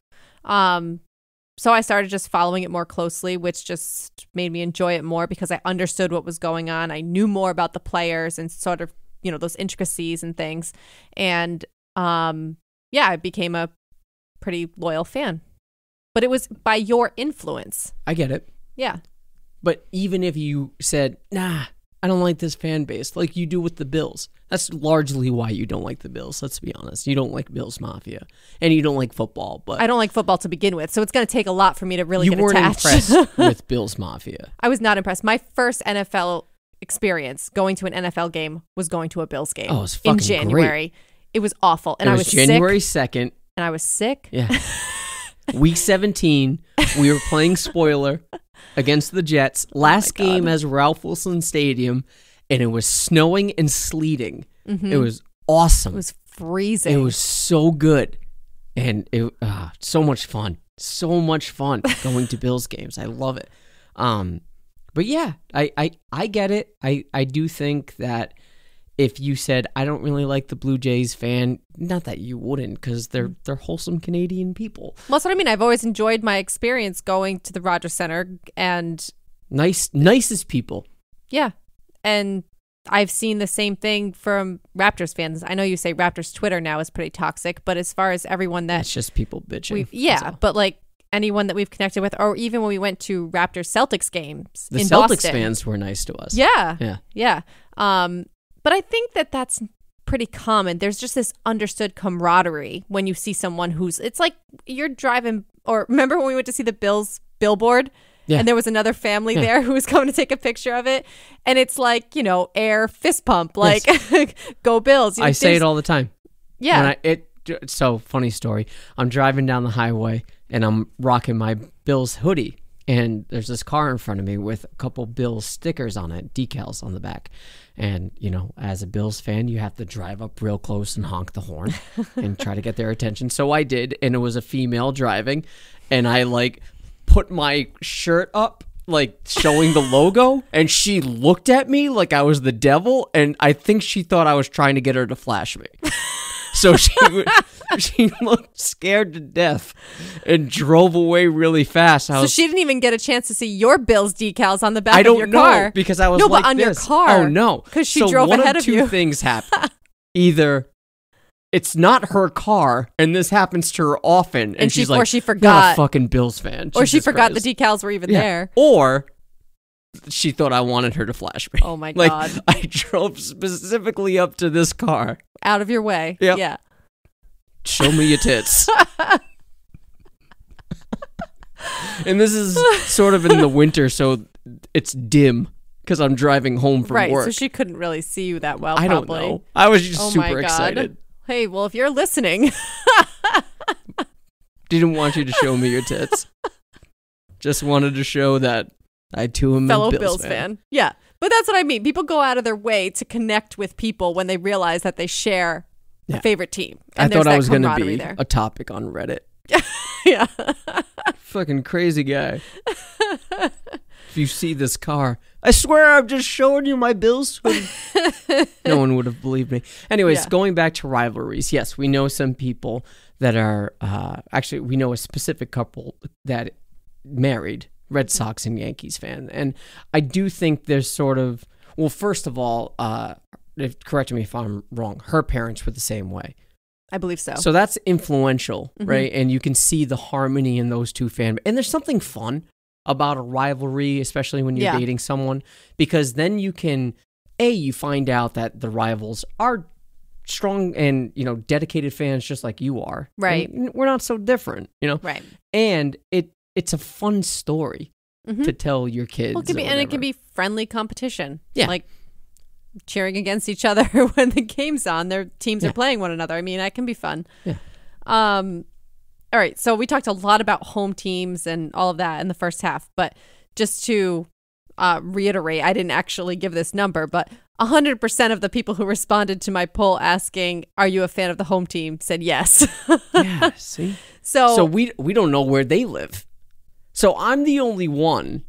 So I started just following it more closely, which just made me enjoy it more because I understood what was going on. I knew more about the players and sort of, you know, those intricacies and things. And I became a pretty loyal fan. But it was by your influence. I get it. Yeah. But even if you said, nah, I don't like this fan base, like you do with the Bills, that's largely why you don't like the Bills. Let's be honest. You don't like Bills Mafia. And you don't like football. But I don't like football to begin with. So it's going to take a lot for me to really you get weren't attached. impressed with Bills Mafia. I was not impressed. My first NFL experience going to an NFL game was going to a Bills game. Oh, it was fucking in January. great. It was awful. And It I was was January sick. 2nd. And I was sick. Yeah. Week 17, we were playing spoiler against the Jets. Last God. game as Ralph Wilson Stadium, and it was snowing and sleeting. It was awesome. It was freezing. It was so good. And it so much fun. So much fun going to Bills games. I love it. But yeah, I get it. I do think that if you said, I don't really like the Blue Jays fan, not that you wouldn't, because they're wholesome Canadian people. Well, that's what I mean. I've always enjoyed my experience going to the Rogers Center and Nicest people. yeah. And I've seen the same thing from Raptors fans. I know you say Raptors Twitter now is pretty toxic, but as far as everyone that That's just people bitching. yeah, but like anyone that we've connected with, or even when we went to Raptors Celtics games The in Celtics Boston. fans were nice to us. Yeah. But I think that that's pretty common. There's just this understood camaraderie when you see someone it's like you're driving, or remember when we went to see the Bills billboard? Yeah. And there was another family there who was coming to take a picture of it. And it's like, you know, air fist pump, like, go Bills. You know, I say it all the time. Yeah. So, funny story. I'm driving down the highway, and I'm rocking my Bills hoodie. And there's this car in front of me with a couple Bills stickers on it, decals on the back. And, you know, as a Bills fan, you have to drive up real close and honk the horn and try to get their attention. So I did, and it was a female driving. And I, like, put my shirt up, like, showing the logo. And she looked at me like I was the devil. And I think she thought I was trying to get her to flash me. So she looked scared to death and drove away really fast. So she didn't even get a chance to see your Bills decals on the back of your car. I don't know, because I was like but on your car. Oh, no. Because she drove ahead of you. One of two things happened. Either it's not her car, and this happens to her often, and she's like, or she not forgot. a fucking Bills fan. Or she Jesus forgot Christ. the decals were even there. Or she thought I wanted her to flash me. Oh, my Like, God. I drove specifically up to this car. Out of your way. Yep. Yeah. Show me your tits. And this is sort of in the winter, so it's dim because I'm driving home from Right. work. So she couldn't really see you that well, I don't probably. know. I was just Oh my super God. excited. Hey, well, if you're listening, Didn't want you to show me your tits. Just wanted to show that I too am fellow a Bills fan. Yeah. But that's what I mean. People go out of their way to connect with people when they realize that they share a favorite team. And I thought I was going going to be there. a topic on Reddit. Yeah. Fucking crazy guy. If you see this car, I swear I'm just showing you my Bills hoodie. No one would have believed me. Anyways, going back to rivalries. Yes, we know some people that are, actually, we know a specific couple that married Red Sox and Yankees fan. And I do think there's sort of, well, first of all, correct me if I'm wrong, her parents were the same way. I believe so. So that's influential, right? And you can see the harmony in those two fans. And there's something fun about a rivalry, especially when you're dating someone, because then you can, you find out that the rivals are strong and, you know, dedicated fans just like you are. Right. And we're not so different, you know? Right. And it's a fun story. to tell your kids. Well, it can be friendly competition. Yeah. Like cheering against each other when the game's on. Their teams are playing one another. I mean, that can be fun. Yeah. All right. So we talked a lot about home teams and all of that in the first half. But just to reiterate, I didn't actually give this number, but 100% of the people who responded to my poll asking, "Are you a fan of the home team?" said yes. Yeah. See. So we don't know where they live. So I'm the only one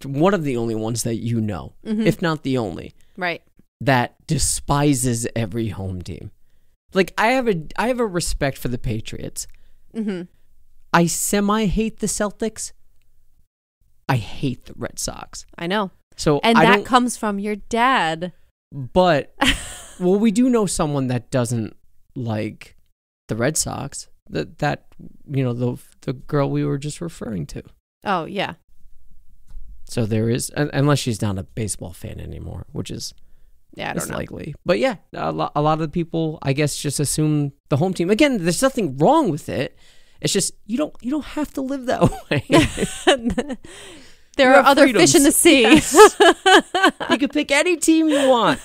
one of the only ones that you know, if not the only, right, that despises every home team. Like I have a respect for the Patriots. Mm-hmm. I semi-hate the Celtics. I hate the Red Sox. I know. And that comes from your dad. But well, we do know someone that doesn't like the Red Sox. That the girl we were just referring to. Oh yeah. So there is, unless she's not a baseball fan anymore, which is I don't know. likely. But yeah, a lot of the people, I guess, just assume the home team. Again, there's nothing wrong with it. It's just you don't have to live that way. There are other fish in the sea. Yes. You can pick any team you want.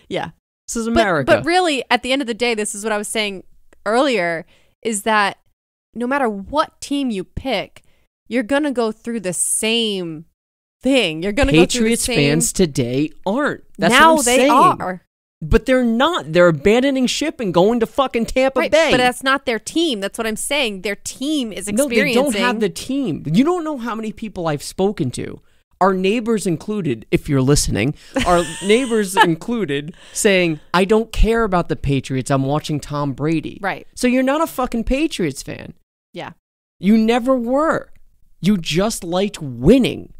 Yeah, this is America. But really, at the end of the day, this is what I was saying earlier: is that no matter what team you pick, you're going to go through the same thing. You're going to go through the same... Patriots fans today aren't. That's now what I'm they saying. are. But they're not. They're abandoning ship and going to fucking Tampa Bay. But that's not their team. That's what I'm saying. Their team is experiencing... No, they don't have the team. You don't know how many people I've spoken to, our neighbors included, if you're listening, our neighbors included, saying, I don't care about the Patriots. I'm watching Tom Brady. Right. So you're not a fucking Patriots fan. Yeah. You never were. You just liked winning.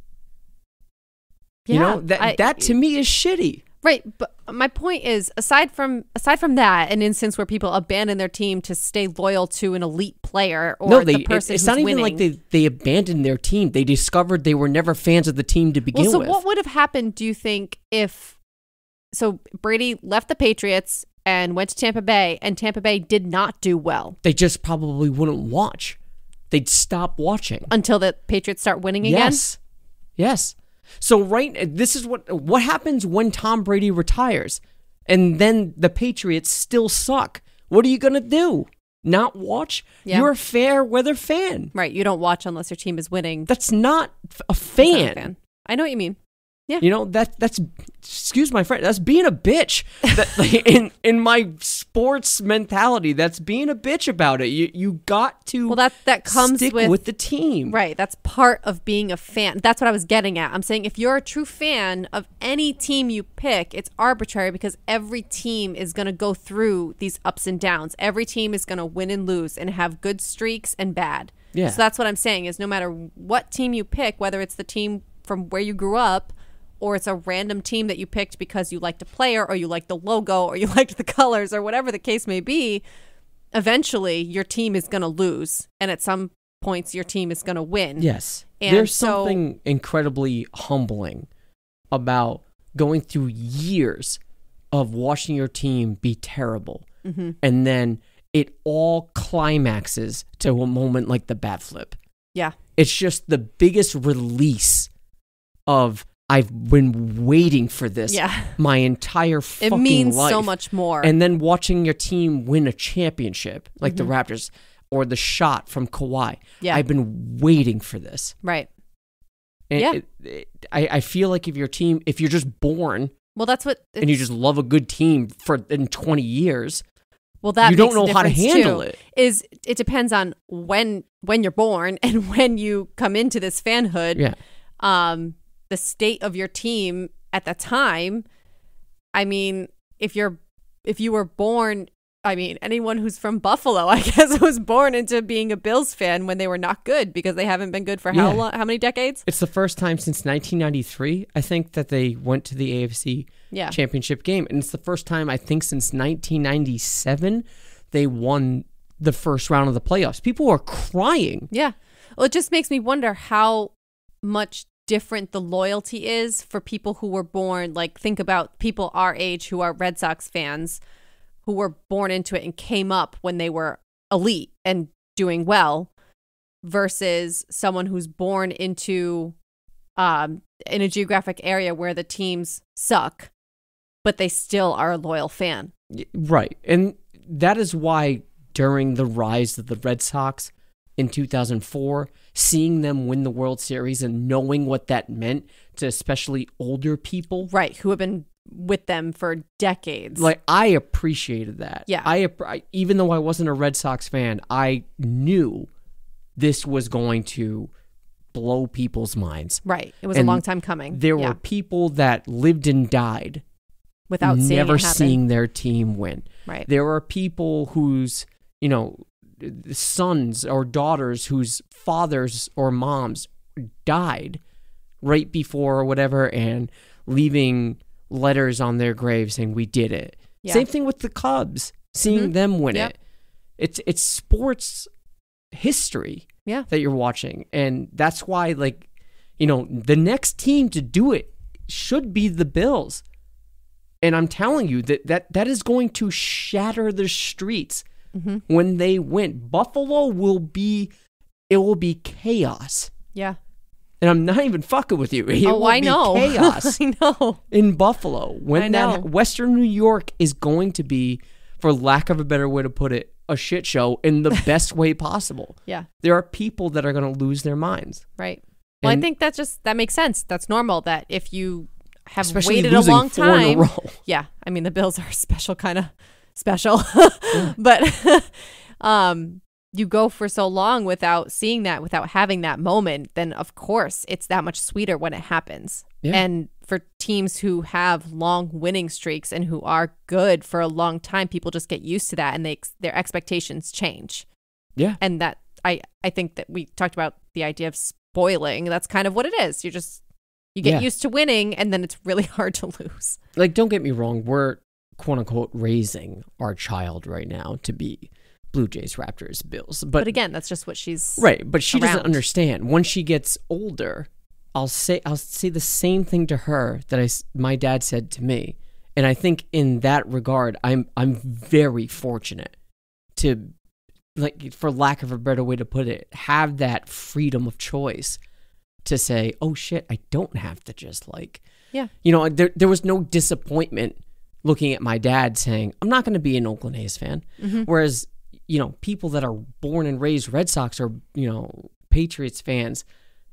Yeah, you know, that to me is shitty. Right, but my point is, aside from that, an instance where people abandon their team to stay loyal to an elite player or the person it's who's not even winning. like they abandoned their team. They discovered they were never fans of the team to begin with. So what would have happened, do you think, if Brady left the Patriots and went to Tampa Bay, and Tampa Bay did not do well? They just probably wouldn't watch. They'd stop watching. Until the Patriots start winning again? Yes. So this is what happens when Tom Brady retires and then the Patriots still suck. What are you going to do? Not watch? Yeah. You're a fair weather fan. Right. You don't watch unless your team is winning. That's not a fan. I know what you mean. Yeah. You know, that's excuse my friend, that's being a bitch. in my sports mentality, that's being a bitch about it. You got to that comes stick with the team. Right. That's part of being a fan. That's what I was getting at. I'm saying if you're a true fan of any team you pick, it's arbitrary because every team is going to go through these ups and downs. Every team is going to win and lose and have good streaks and bad. Yeah. So that's what I'm saying is no matter what team you pick, whether it's the team from where you grew up, or it's a random team that you picked because you liked a player or you liked the logo or you liked the colors or whatever the case may be, eventually your team is going to lose. And at some points, your team is going to win. Yes. And there's something incredibly humbling about going through years of watching your team be terrible. Mm-hmm. And then it all climaxes to a moment like the bat flip. Yeah. It's just the biggest release of... I've been waiting for this my entire fucking life. It means so much more. And then watching your team win a championship, like the Raptors, or the shot from Kawhi. Yeah. I've been waiting for this. Right. And I feel like if you're just born, well, that's what, and you just love a good team in 20 years, well, that you don't know how to handle it. It depends on when you're born and when you come into this fanhood. Yeah. The state of your team at the time. I mean, if you were born, I mean, anyone who's from Buffalo, I guess, was born into being a Bills fan when they were not good because they haven't been good for how long? How many decades? It's the first time since 1993, I think, that they went to the AFC championship game. And it's the first time, I think, since 1997 they won the first round of the playoffs. People are crying. Yeah. Well, it just makes me wonder how much different the loyalty is for people who were born, like think about people our age who are Red Sox fans who were born into it and came up when they were elite and doing well, versus someone who's born into in a geographic area where the teams suck, but they still are a loyal fan. Right. And that is why during the rise of the Red Sox in 2004, seeing them win the World Series and knowing what that meant to especially older people. Right, who have been with them for decades. Like, I appreciated that. Yeah. I even though I wasn't a Red Sox fan, I knew this was going to blow people's minds. Right. It was a long time coming. There were people that lived and died without never seeing their team win. Right. There are people whose, sons or daughters whose fathers or moms died right before or whatever, and leaving letters on their graves saying, we did it. Yeah. Same thing with the Cubs, seeing them win it. It's sports history that you're watching. And that's why, the next team to do it should be the Bills. And I'm telling you that is going to shatter the streets when they win. Buffalo will be chaos. Yeah. And I'm not even fucking with you. It will I be know. Chaos. I know. In Buffalo. When that Western New York is going to be, for lack of a better way to put it, a shit show in the best way possible. Yeah. There are people that are going to lose their minds. Right. Well, I think that makes sense. That's normal, that if you have especially waited a long 4 in a time. row. Yeah. I mean, the Bills are special, kind of special. But you go for so long without seeing that, without having that moment, then of course it's that much sweeter when it happens. Yeah. And for teams who have long winning streaks and who are good for a long time, people just get used to that, and their expectations change. Yeah. And that I think that we talked about the idea of spoiling. That's kind of what it is. You get used to winning, and then it's really hard to lose. Like, don't get me wrong. We're, quote unquote, raising our child right now to be Blue Jays, Raptors, Bills. But again, that's just what she's right. But she around. Doesn't understand. When she gets older, I'll say the same thing to her that my dad said to me. And I think in that regard, I'm very fortunate to, like, for lack of a better way to put it, have that freedom of choice to say, oh shit, I don't have to just there was no disappointment looking at my dad saying, I'm not going to be an Oakland A's fan. Mm-hmm. Whereas, people that are born and raised Red Sox or, Patriots fans,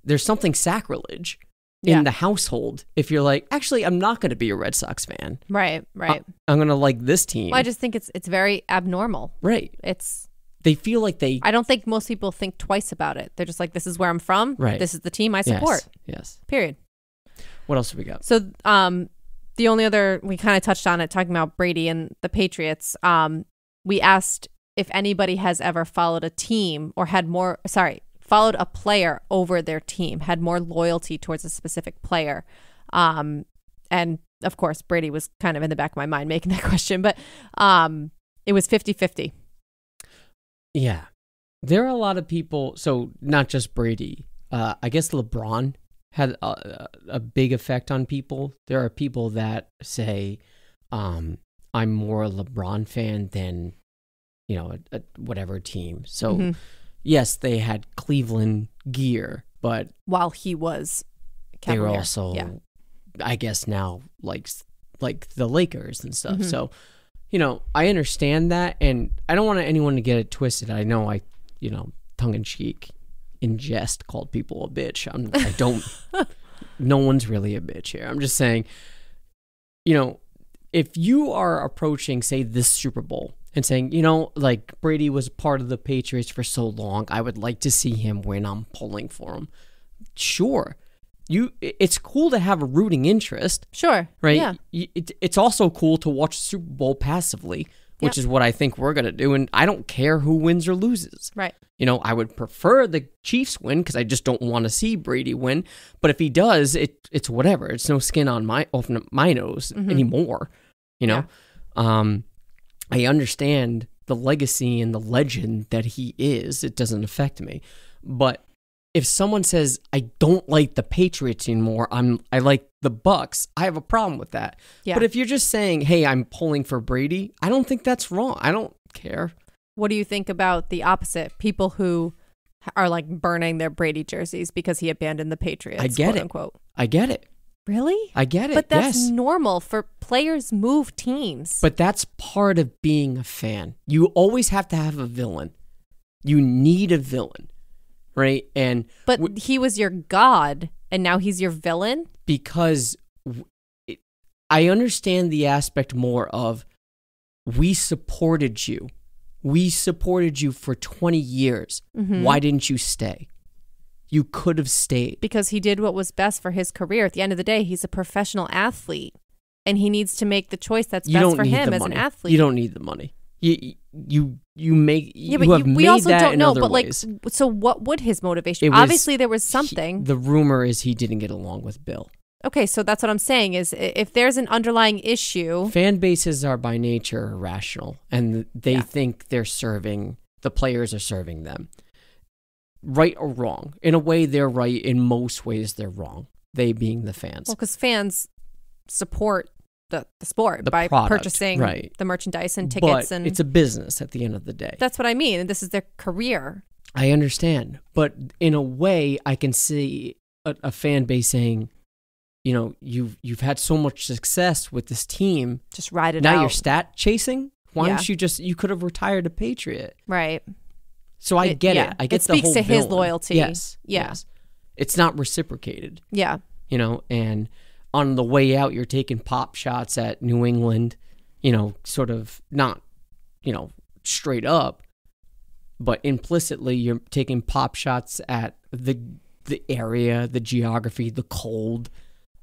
there's something sacrilege in the household if you're like, actually, I'm not going to be a Red Sox fan. Right. I'm going to like this team. Well, I just think it's very abnormal. Right. They feel like I don't think most people think twice about it. They're just like, this is where I'm from. Right. This is the team I support. Yes. Period. What else have we got? So the only other, we kind of touched on it, talking about Brady and the Patriots. We asked if anybody has ever followed a team or followed a player over their team, had more loyalty towards a specific player. And of course, Brady was kind of in the back of my mind making that question, but it was 50-50. Yeah. There are a lot of people, so not just Brady. I guess LeBron had a big effect on people. There are people that say, I'm more a LeBron fan than, a whatever team. So, yes, they had Cleveland gear, but while he was Cavalier, they were also, I guess now, like the Lakers and stuff. Mm-hmm. So, I understand that, and I don't want anyone to get it twisted. I know I, tongue-in-cheek, in jest, called people a bitch. I don't, no one's really a bitch here. I'm just saying, if you are approaching, say, this Super Bowl and saying, like, Brady was part of the Patriots for so long, I would like to see him win, I'm pulling for him. Sure. It's cool to have a rooting interest. Sure. Right? Yeah. It's also cool to watch the Super Bowl passively, which is what I think we're going to do. And I don't care who wins or loses. Right. I would prefer the Chiefs win because I just don't want to see Brady win. But if he does, it's whatever. It's no skin on my nose anymore. Yeah. I understand the legacy and the legend that he is. It doesn't affect me. But if someone says, I don't like the Patriots anymore, I like the Bucks, I have a problem with that. Yeah. But if you're just saying, hey, I'm pulling for Brady, I don't think that's wrong. I don't care. What do you think about the opposite? People who are like burning their Brady jerseys because he abandoned the Patriots. I get it. Unquote. I get it. Really? I get it. But that's yes. normal for players move teams. But that's part of being a fan. You always have to have a villain. You need a villain, right? But he was your god, and now he's your villain? Because I understand the aspect more of we supported you. We supported you for 20 years. Mm-hmm. Why didn't you stay? You could have stayed. Because he did what was best for his career. At the end of the day, he's a professional athlete, and he needs to make the choice that's best for him as an athlete. You don't need the money. You make. Yeah, but you have we made also that don't in know. Other But ways. So what would his motivation? Obviously, there was something. The rumor is he didn't get along with Bill. Okay, so that's what I'm saying is if there's an underlying issue. Fan bases are by nature irrational, and they think the players are serving them. Right or wrong. In a way, they're right. In most ways, they're wrong. They being the fans. Well, because fans support the sport the by product, purchasing right. the merchandise and tickets. But it's a business at the end of the day. That's what I mean. And this is their career. I understand. But in a way, I can see a fan base saying, you know, you've had so much success with this team. Just ride it out. Now you're stat chasing? Why don't you could have retired a Patriot. Right. So I get it. I get the whole It speaks to his villain. loyalty. Yes. Yeah. Yes. It's not reciprocated. Yeah. You know, and on the way out, you're taking pop shots at New England, you know, sort of not, you know, straight up, but implicitly you're taking pop shots at the area, the geography, the cold.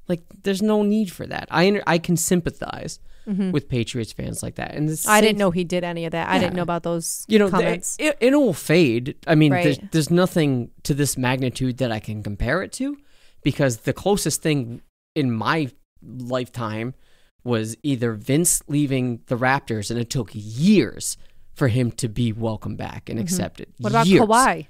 Like, there's no need for that. I can sympathize with Patriots fans like that. And I didn't know he did any of that. I didn't know about those comments. It will fade. I mean, Right. there's nothing to this magnitude that I can compare it to, because the closest thing in my lifetime was either Vince leaving the Raptors, and it took years for him to be welcomed back and accepted. What about Years. Kawhi?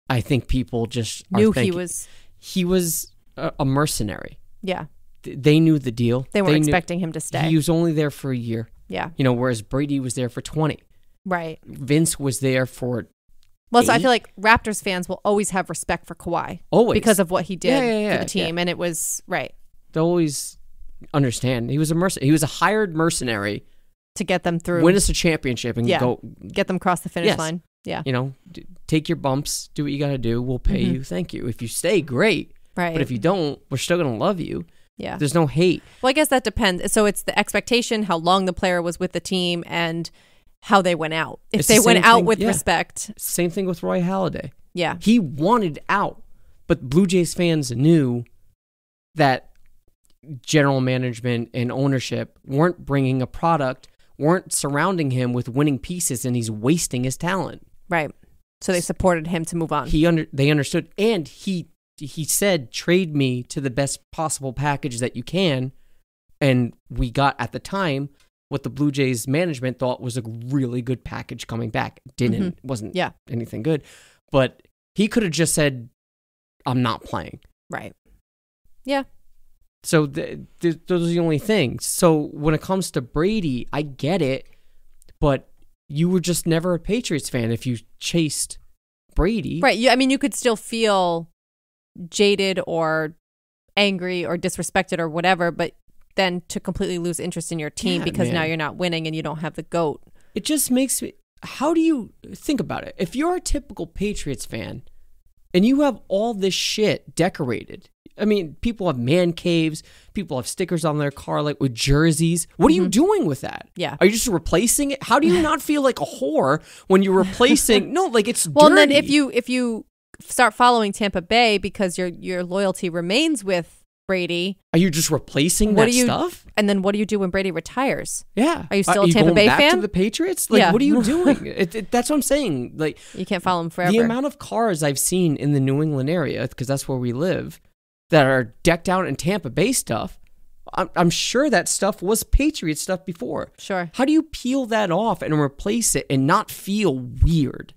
I think people just Knew he was a mercenary. Yeah. They knew the deal. They weren't expecting him to stay. He was only there for a year. Yeah. You know, whereas Brady was there for 20. Right. Vince was there for Well, so I 8. feel like Raptors fans will always have respect for Kawhi. Always. Because of what he did for the team. Yeah. And it was, right, They always understand. He was a He was a hired mercenary to get them through. win us a championship and go. Get them across the finish Yes. line. Yeah. You know, take your bumps, do what you got to do. We'll pay you. Thank you. If you stay, great. Right. But if you don't, we're still going to love you. Yeah. There's no hate. Well, I guess that depends. So it's the expectation, how long the player was with the team, and how they went out. If It's they the went same out thing- with yeah. respect. Same thing with Roy Halladay. Yeah. He wanted out, but Blue Jays fans knew that general management and ownership weren't bringing a product, weren't surrounding him with winning pieces, and he's wasting his talent. Right. So they supported him to move on. They understood, and he said, trade me to the best possible package that you can, and we got at the time what the Blue Jays management thought was a really good package coming back. Wasn't anything good, but he could have just said, I'm not playing. Right. Yeah. So those are the only things. So when it comes to Brady, I get it, but you were just never a Patriots fan if you chased Brady. Right. I mean, you could still feel jaded or angry or disrespected or whatever, but then to completely lose interest in your team because now you're not winning and you don't have the GOAT. It just makes me... How do you think about it? If you're a typical Patriots fan and you have all this shit decorated, I mean, people have man caves, people have stickers on their car like with jerseys. What are you doing with that? Yeah. Are you just replacing it? How do you not feel like a whore when you're replacing... No, like it's well, dirty. and then if you start following Tampa Bay because your loyalty remains with Brady, are you just replacing that stuff? And then what do you do when Brady retires? Yeah. Are you still a Tampa going Bay back fan? to the Patriots? Like, what are you doing? That's what I'm saying. Like, you can't follow him forever. The amount of cars I've seen in the New England area, because that's where we live, that are decked out in Tampa Bay stuff, I'm sure that stuff was Patriot stuff before. Sure. How do you peel that off and replace it and not feel weird?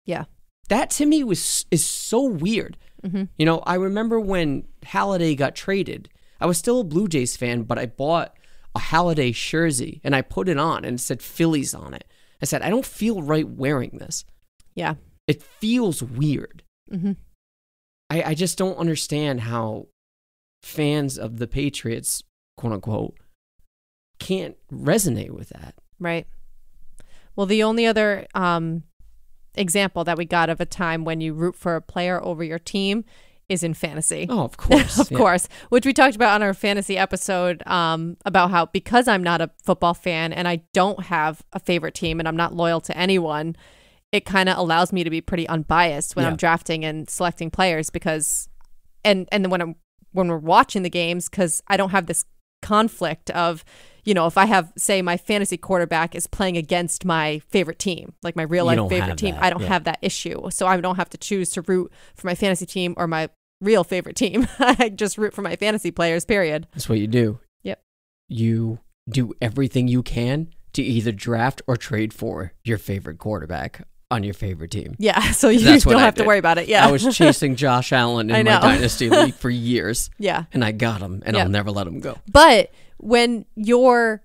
Yeah. That to me is so weird. Mm-hmm. You know, I remember when Halladay got traded. I was still a Blue Jays fan, but I bought a Halladay jersey and I put it on and it said Phillies on it. I said, I don't feel right wearing this. Yeah. It feels weird. Mm-hmm. I just don't understand how fans of the Patriots, quote unquote, can't resonate with that. Right. Well, the only other example that we got of a time when you root for a player over your team is in fantasy. Oh, of course. Of course, which we talked about on our fantasy episode about how, because I'm not a football fan and I don't have a favorite team and I'm not loyal to anyone, it kind of allows me to be pretty unbiased when I'm drafting and selecting players, because and then when we're watching the games, because I don't have this conflict of, if I have, say, my fantasy quarterback is playing against my favorite team, like my real life favorite team, I don't have that issue. So I don't have to choose to root for my fantasy team or my real favorite team. I just root for my fantasy players, period. That's what you do. Yep. You do everything you can to either draft or trade for your favorite quarterback on your favorite team. Yeah, so you don't have to worry about it. Yeah. I was chasing Josh Allen in my Dynasty League for years. Yeah. And I got him, and I'll never let him go. But when your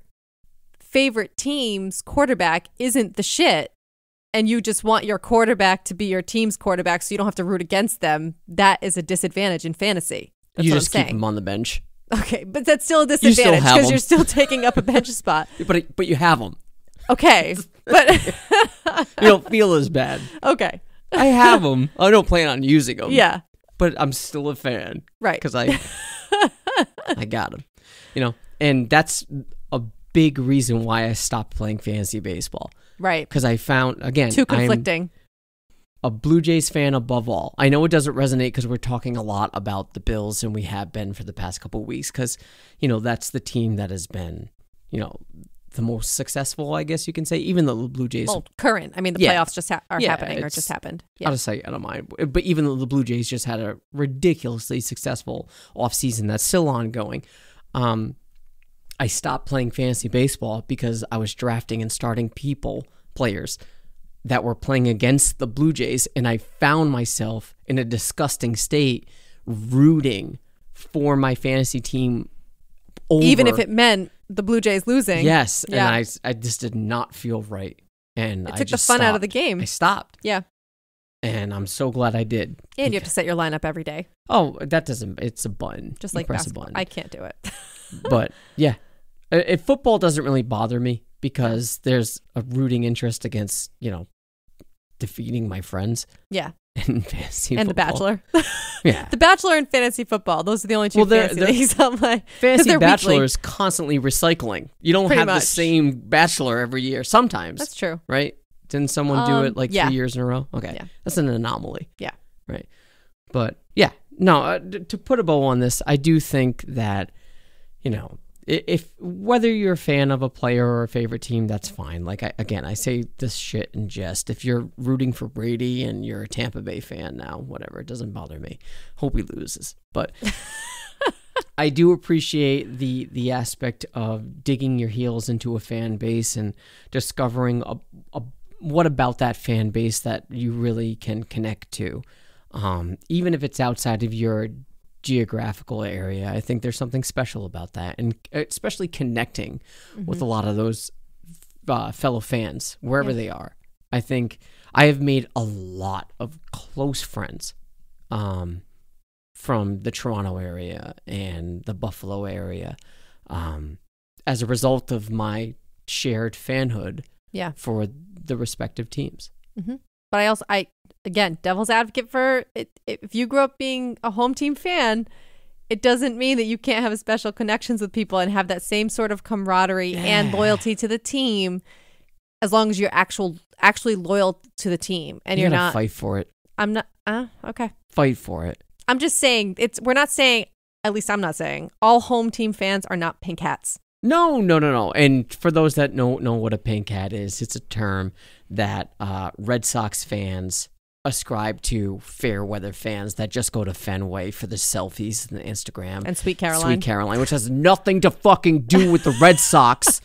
favorite team's quarterback isn't the shit, and you just want your quarterback to be your team's quarterback so you don't have to root against them, that is a disadvantage in fantasy. That's you what just I'm keep saying. them on the bench. Okay, but that's still a disadvantage because you're still taking up a bench spot. But you have them. Okay, but you don't feel as bad. Okay. I have them. I don't plan on using them. Yeah. But I'm still a fan. Right. Because I got them. And that's a big reason why I stopped playing fantasy baseball. Right. Because I found, again, too conflicting. I'm a Blue Jays fan above all. I know it doesn't resonate because we're talking a lot about the Bills, and we have been for the past couple of weeks, because, that's the team that has been, the most successful, I guess you can say, even though the Blue Jays... Well, current. I mean, the playoffs just are happening, or just happened. Yeah. Out of sight, out of mind. But even though the Blue Jays just had a ridiculously successful offseason that's still ongoing, I stopped playing fantasy baseball because I was drafting and starting players that were playing against the Blue Jays, and I found myself in a disgusting state rooting for my fantasy team over. Even if it meant the Blue Jays losing. Yes, and I just did not feel right. And it I took just the fun stopped. out of the game. I stopped. Yeah. And I'm so glad I did. And you have to set your lineup every day. Oh, that doesn't, it's a button. Just like basketball. I can't do it. But yeah, football doesn't really bother me because there's a rooting interest against, defeating my friends. Yeah. In fantasy and football. The Bachelor. Yeah. The Bachelor and fantasy football. Those are the only two fantasy leagues I'm like. Fantasy Bachelor is constantly recycling. You don't have the same Bachelor every year. Sometimes. That's true. Right? Didn't someone do it 3 years in a row? Okay. Yeah. That's an anomaly. Yeah. Right. But yeah, no, to put a bow on this, I do think that, if whether you're a fan of a player or a favorite team, that's fine. Like, I say this shit in jest. If you're rooting for Brady and you're a Tampa Bay fan now, whatever, it doesn't bother me. Hope he loses. But I do appreciate the aspect of digging your heels into a fan base and discovering what about that fan base that you really can connect to. Even if it's outside of your geographical area, I think there's something special about that, and especially connecting with a lot of those fellow fans wherever they are. I think I have made a lot of close friends from the Toronto area and the Buffalo area as a result of my shared fanhood for the respective teams. Mm-hmm. But again, devil's advocate for it. If you grew up being a home team fan, it doesn't mean that you can't have special connections with people and have that same sort of camaraderie and loyalty to the team, as long as you're actually loyal to the team and you're not fight for it. I'm not. Okay. Fight for it. I'm just saying we're not saying. At least I'm not saying all home team fans are not pink hats. No. And for those that know what a pink hat is, it's a term that Red Sox fans ascribe to fair weather fans that just go to Fenway for the selfies and the Instagram. And Sweet Caroline. Which has nothing to fucking do with the Red Sox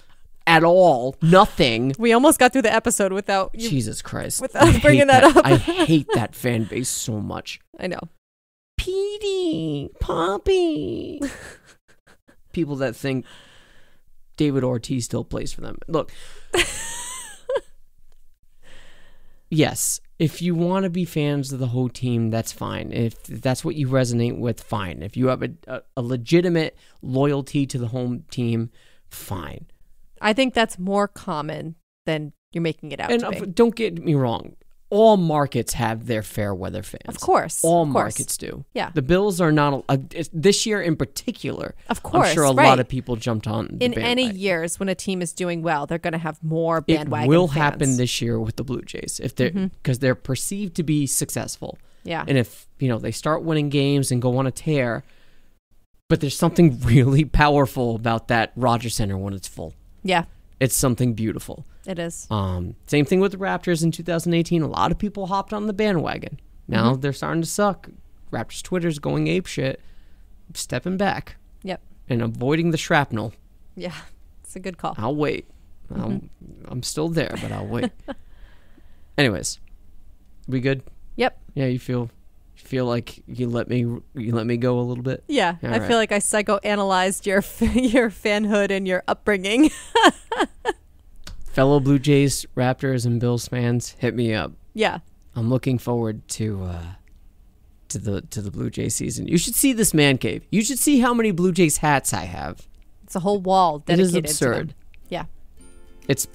at all. Nothing. We almost got through the episode without you. Jesus Christ. Without bringing that up. I hate that fan base so much. I know. Petey, Poppy. People that think David Ortiz still plays for them. Look. yes, if you want to be fans of the whole team, that's fine. If that's what you resonate with, fine. If you have a legitimate loyalty to the home team, fine. I think that's more common than you're making it out to be. Don't get me wrong. All markets have their fair weather fans. Of course. All markets do. Yeah. The Bills are not, this year in particular. Of course. I'm sure a lot of people jumped on the In bandwagon. any years when a team is doing well, they're going to have more bandwagon It will fans. happen this year with the Blue Jays if they're because they're perceived to be successful. Yeah. And if, they start winning games and go on a tear, but there's something really powerful about that Rogers Center when it's full. Yeah. It's something beautiful. It is. Same thing with the Raptors in 2018. A lot of people hopped on the bandwagon. Now they're starting to suck. Raptors Twitter's going apeshit, stepping back. Yep. And avoiding the shrapnel. Yeah. It's a good call. I'll wait. I'm still there, but I'll wait. Anyways, we good? Yep. Yeah, you feel like you let me go a little bit? Yeah. All I right. feel like I psychoanalyzed your fanhood and your upbringing. Fellow Blue Jays, Raptors, and Bills fans, hit me up. Yeah. I'm looking forward to the Blue Jays season. You should see this man cave. You should see how many Blue Jays hats I have. It's a whole wall dedicated It is absurd. to them. Yeah. It's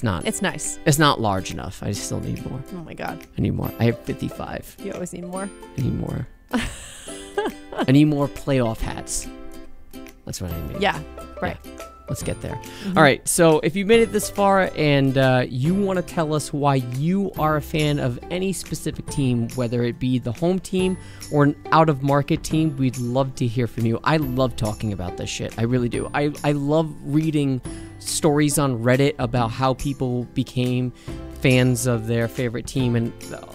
not. It's nice. It's not large enough. I still need more. Oh my God. I need more. I have 55. You always need more. I need more. I need more playoff hats. That's what I need. Yeah. Right. Yeah. Let's get there. All right. So if you made it this far and you want to tell us why you are a fan of any specific team, whether it be the home team or an out-of-market team, we'd love to hear from you. I love talking about this shit. I really do. I love reading stories on Reddit about how people became fans of their favorite team, and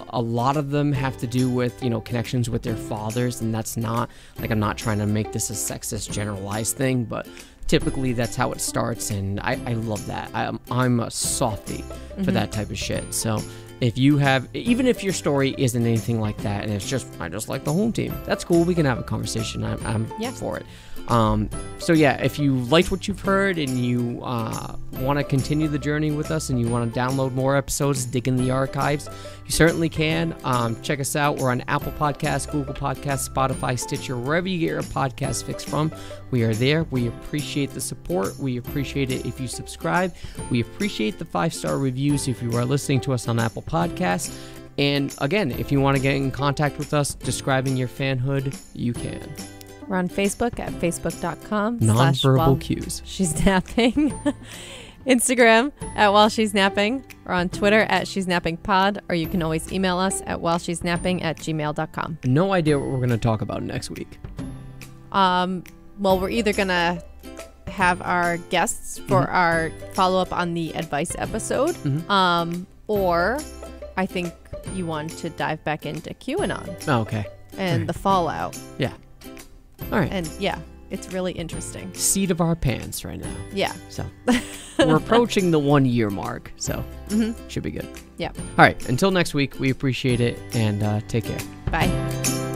a lot of them have to do with connections with their fathers, and that's not like, I'm not trying to make this a sexist generalized thing, but typically that's how it starts, and I love that. I'm a softie for that type of shit. So if you have, even if your story isn't anything like that and it's just, I just like the home team, that's cool. We can have a conversation. I'm for it. So yeah, if you liked what you've heard and you want to continue the journey with us and you want to download more episodes, dig in the archives, you certainly can. Check us out. We're on Apple Podcasts, Google Podcasts, Spotify, Stitcher, wherever you get your podcast fix from. We are there. We appreciate the support. We appreciate it if you subscribe. We appreciate the 5-star reviews if you are listening to us on Apple Podcasts. And again, if you want to get in contact with us describing your fanhood, you can. We're on Facebook at facebook.com. Nonverbal cues. She's napping. Instagram at While She's Napping, or on Twitter at She's Napping Pod, or you can always email us at whileshe'snapping@gmail.com. No idea what we're going to talk about next week. Well, we're either going to have our guests for our follow-up on the advice episode, or I think you want to dive back into QAnon. Oh, okay. And the fallout. Yeah. All right. And yeah, it's really interesting. Seat of our pants right now. Yeah. So we're approaching the 1-year mark, so should be good. Yeah. All right. Until next week, we appreciate it, and take care. Bye.